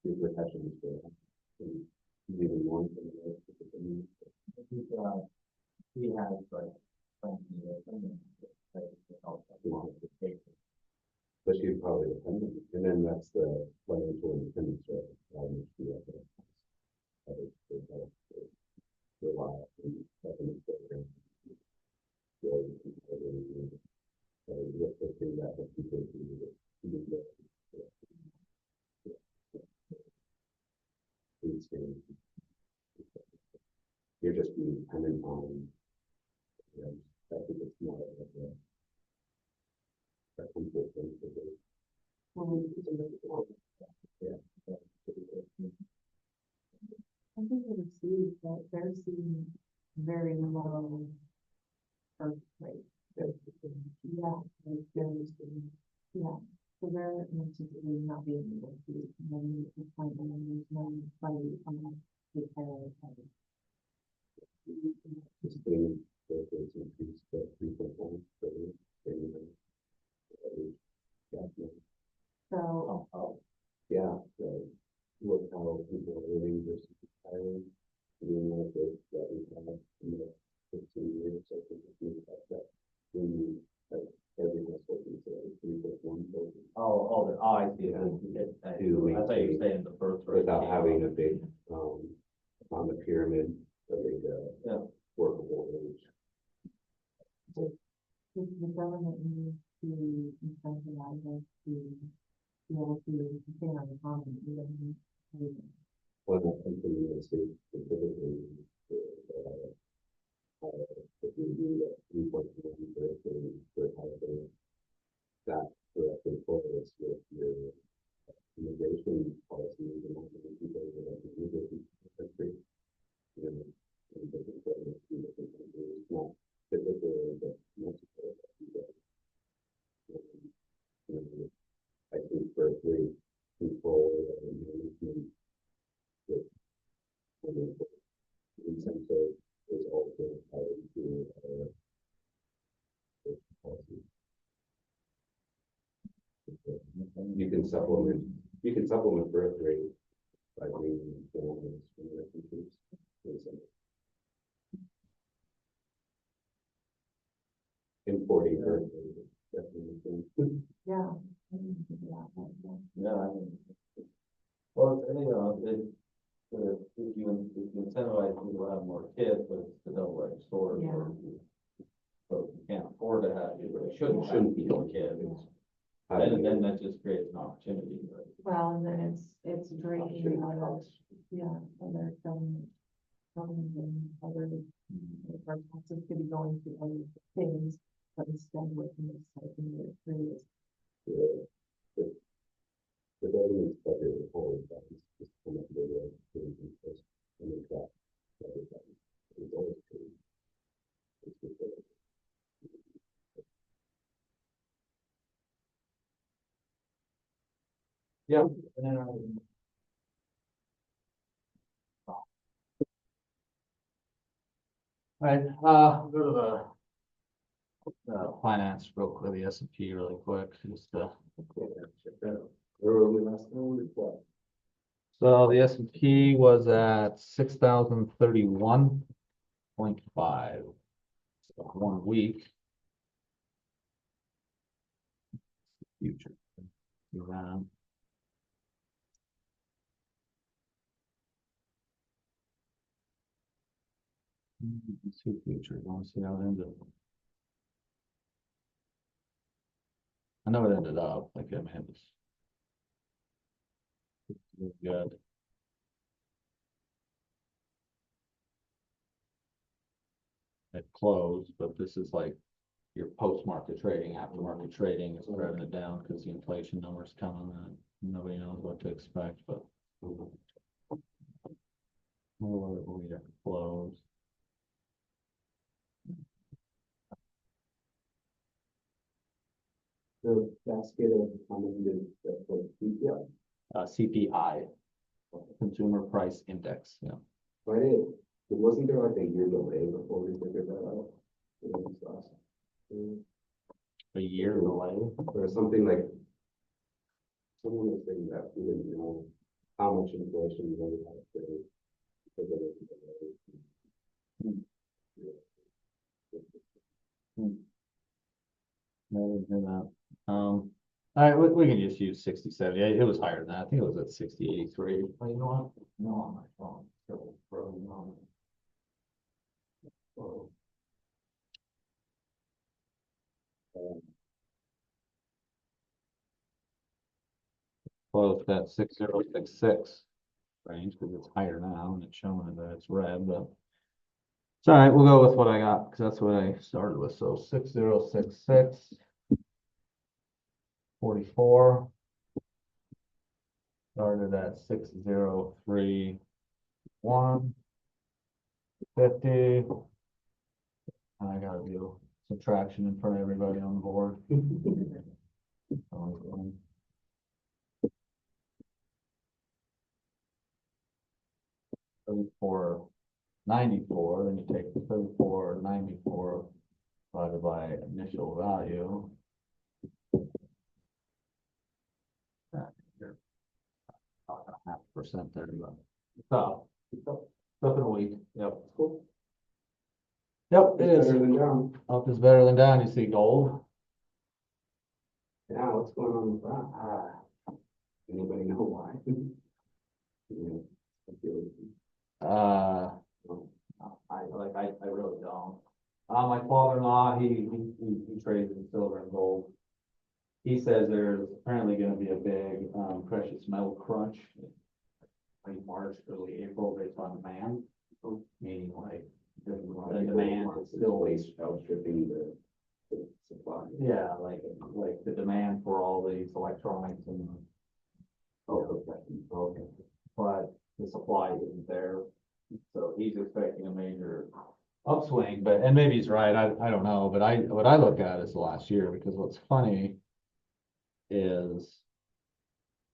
repercussions for that. And even more than the rest of the community.
he has like, something
But she'd probably depend on it. And then that's the financial independence, right? How much do you have to rely on government programs? What's the thing that people do? You're just being dependent on, you know, I think it's more of a comfort thing for the. Yeah.
I think we see that they're seeing very low birth rate. Yeah, like very soon. Yeah, so they're anticipating not being able to, and then the point when there's no money take care of it.
It's been, there's increased to 3.1, so
So,
yeah, so look how people are living versus retiring. Doing like this, that we have in the 15 years, so I think it's that when you, like, every household is 3.1 children.
I see.
Yeah.
I thought you were saying the birth rate.
Without having a big, on the pyramid, a big,
Yeah.
workable age.
the government needs to incentivize us to be able to stay on the common, even.
Well, I think in the state specifically, if you do that 3.1 for housing, that directly correlates with your immigration policies and all the people that are immigrating to the country. You know, in different ways, in different countries, not incentive is also tied to our policy. You can supplement birth rate by bringing families from refugees. Importing birth rate is definitely.
Yeah.
Yeah, I mean. Well, you know, if you incentivize people to have more kids, but it's the double-edged sword.
Yeah.
So if you can't afford to have, you shouldn't be more kids.
How do
Then
you-
that just creates an opportunity, right?
Well, and then it's drinking, yeah, other other, our taxes could be going to other things, but instead within this, I think it really is.
The government's budget is always that is just come up with a interest and then track everything. It's always true. It's just that.
Yeah. Right, go to the finance real quick, the S&P really quick, just
Where were we last time? What?
so the S&P was at 6,031.5. 1 week. Future. Around. Let's see future, I want to see how it ended. I know it ended up, like, I mean, it was good. It closed, but this is like your post-market trading, after-market trading is driving it down because the inflation numbers coming and nobody knows what to expect, but. We have closed.
The basket of common that's like CPI.
CPI, Consumer Price Index, yeah.
But it wasn't there like a year delay before we figured that out? It was last-
A year delay.
Or something like. Someone was saying that we didn't know how much inflation we really had to. Because of it.
No, I didn't hear that. All right, we can just use 60, 70. It was higher than that. I think it was at 60, 83. Oh, you know what? No, on my phone. So, frozen on. Oh. Closed at 6066 range because it's higher now and it's showing that it's red, but it's all right. We'll go with what I got because that's what I started with. So 6066. 44. Started at 6,031. 50. I gotta do subtraction in front of everybody on the board. 3494, then you take the 3494 divided by initial value. You're talking 0.5% there, but it's up in a week. Yep. Cool. Yep, it is.
Better than down.
Up is better than down. You see gold.
Yeah, what's going on with that? Anybody know why? Yeah, I feel it.
I really don't. My father-in-law, he trades in silver and gold. He says there's apparently gonna be a big, precious metal crunch. Late March, early April, based on demand, meaning like the demand is still.
Waste outstripping the supply.
Yeah, like the demand for all these electronics and. Okay. But the supply isn't there, so he's expecting a major upswing, and maybe he's right, I don't know, but what I look at is the last year, because what's funny is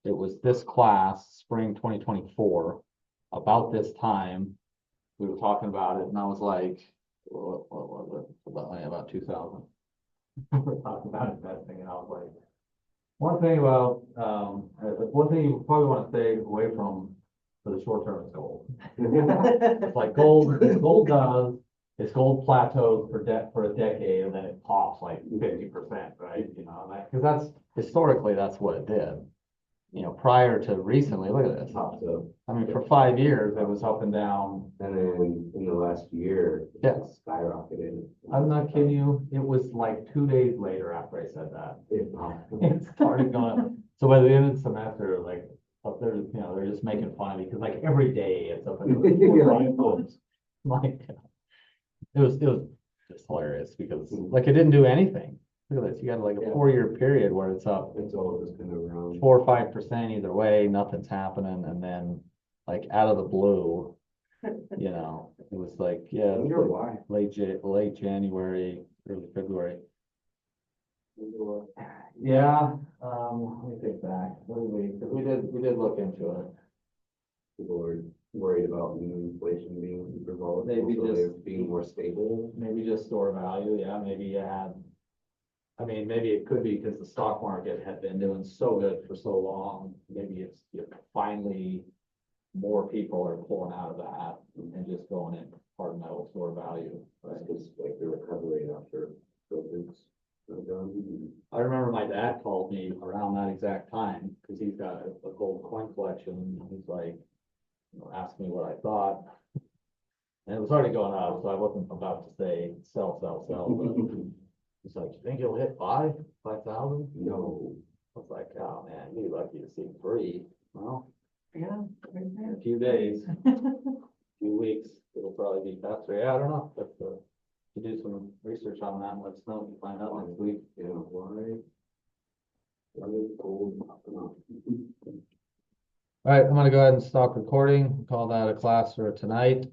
it was this class, spring 2024, about this time, we were talking about it and I was like, what was it? About 2,000. We were talking about investing and I was like, one thing about, one thing you probably want to stay away from for the short term is gold. It's like gold does, is gold plateaus for a decade and then it pops like 50%, right? You know, like, cause that's, historically, that's what it did. You know, prior to recently, look at this.
So,
I mean, for 5 years, it was up and down.
and then in the last year, it
Yeah.
skyrocketed.
I'm not kidding you. It was like 2 days later after I said that.
It popped.
It started going up. So by the end of the semester, like, up there, you know, they're just making fun of me because like every day it's up. Like, it was just hilarious because like it didn't do anything. Look at this. You got like a
Yeah.
4-year period where it's up
It's all just kind of around.
4 or 5% either way, nothing's happening. And then like out of the blue, you know, it was like, yeah,
I
it was
wonder
like
why.
late January, early February. Yeah, let me think back. What did we did look into it.
People are worried about inflation being super volatile,
Maybe
so
just-
they're being more stable.
Maybe just store value, yeah, maybe you had. I mean, maybe it could be because the stock market had been doing so good for so long, maybe it's finally. More people are pulling out of that and just going in hard metal store value.
Right, just like the recovery after COVID's done.
I remember my dad called me around that exact time, because he's got a gold coin collection, and he's like, you know, asking me what I thought. And it was already going up, so I wasn't about to say sell, but he's like, you think you'll hit 5,000?
No.
I was like, oh man, you'd be lucky to see 3. Well,
Yeah. right
in
there.
a few days, few weeks, it'll probably be faster. Yeah, I don't know, but, to do some research on that, and let us know if you find out next week.
Yeah, why is gold popping up?
All right, I'm gonna go ahead and stop recording, call that a class for tonight.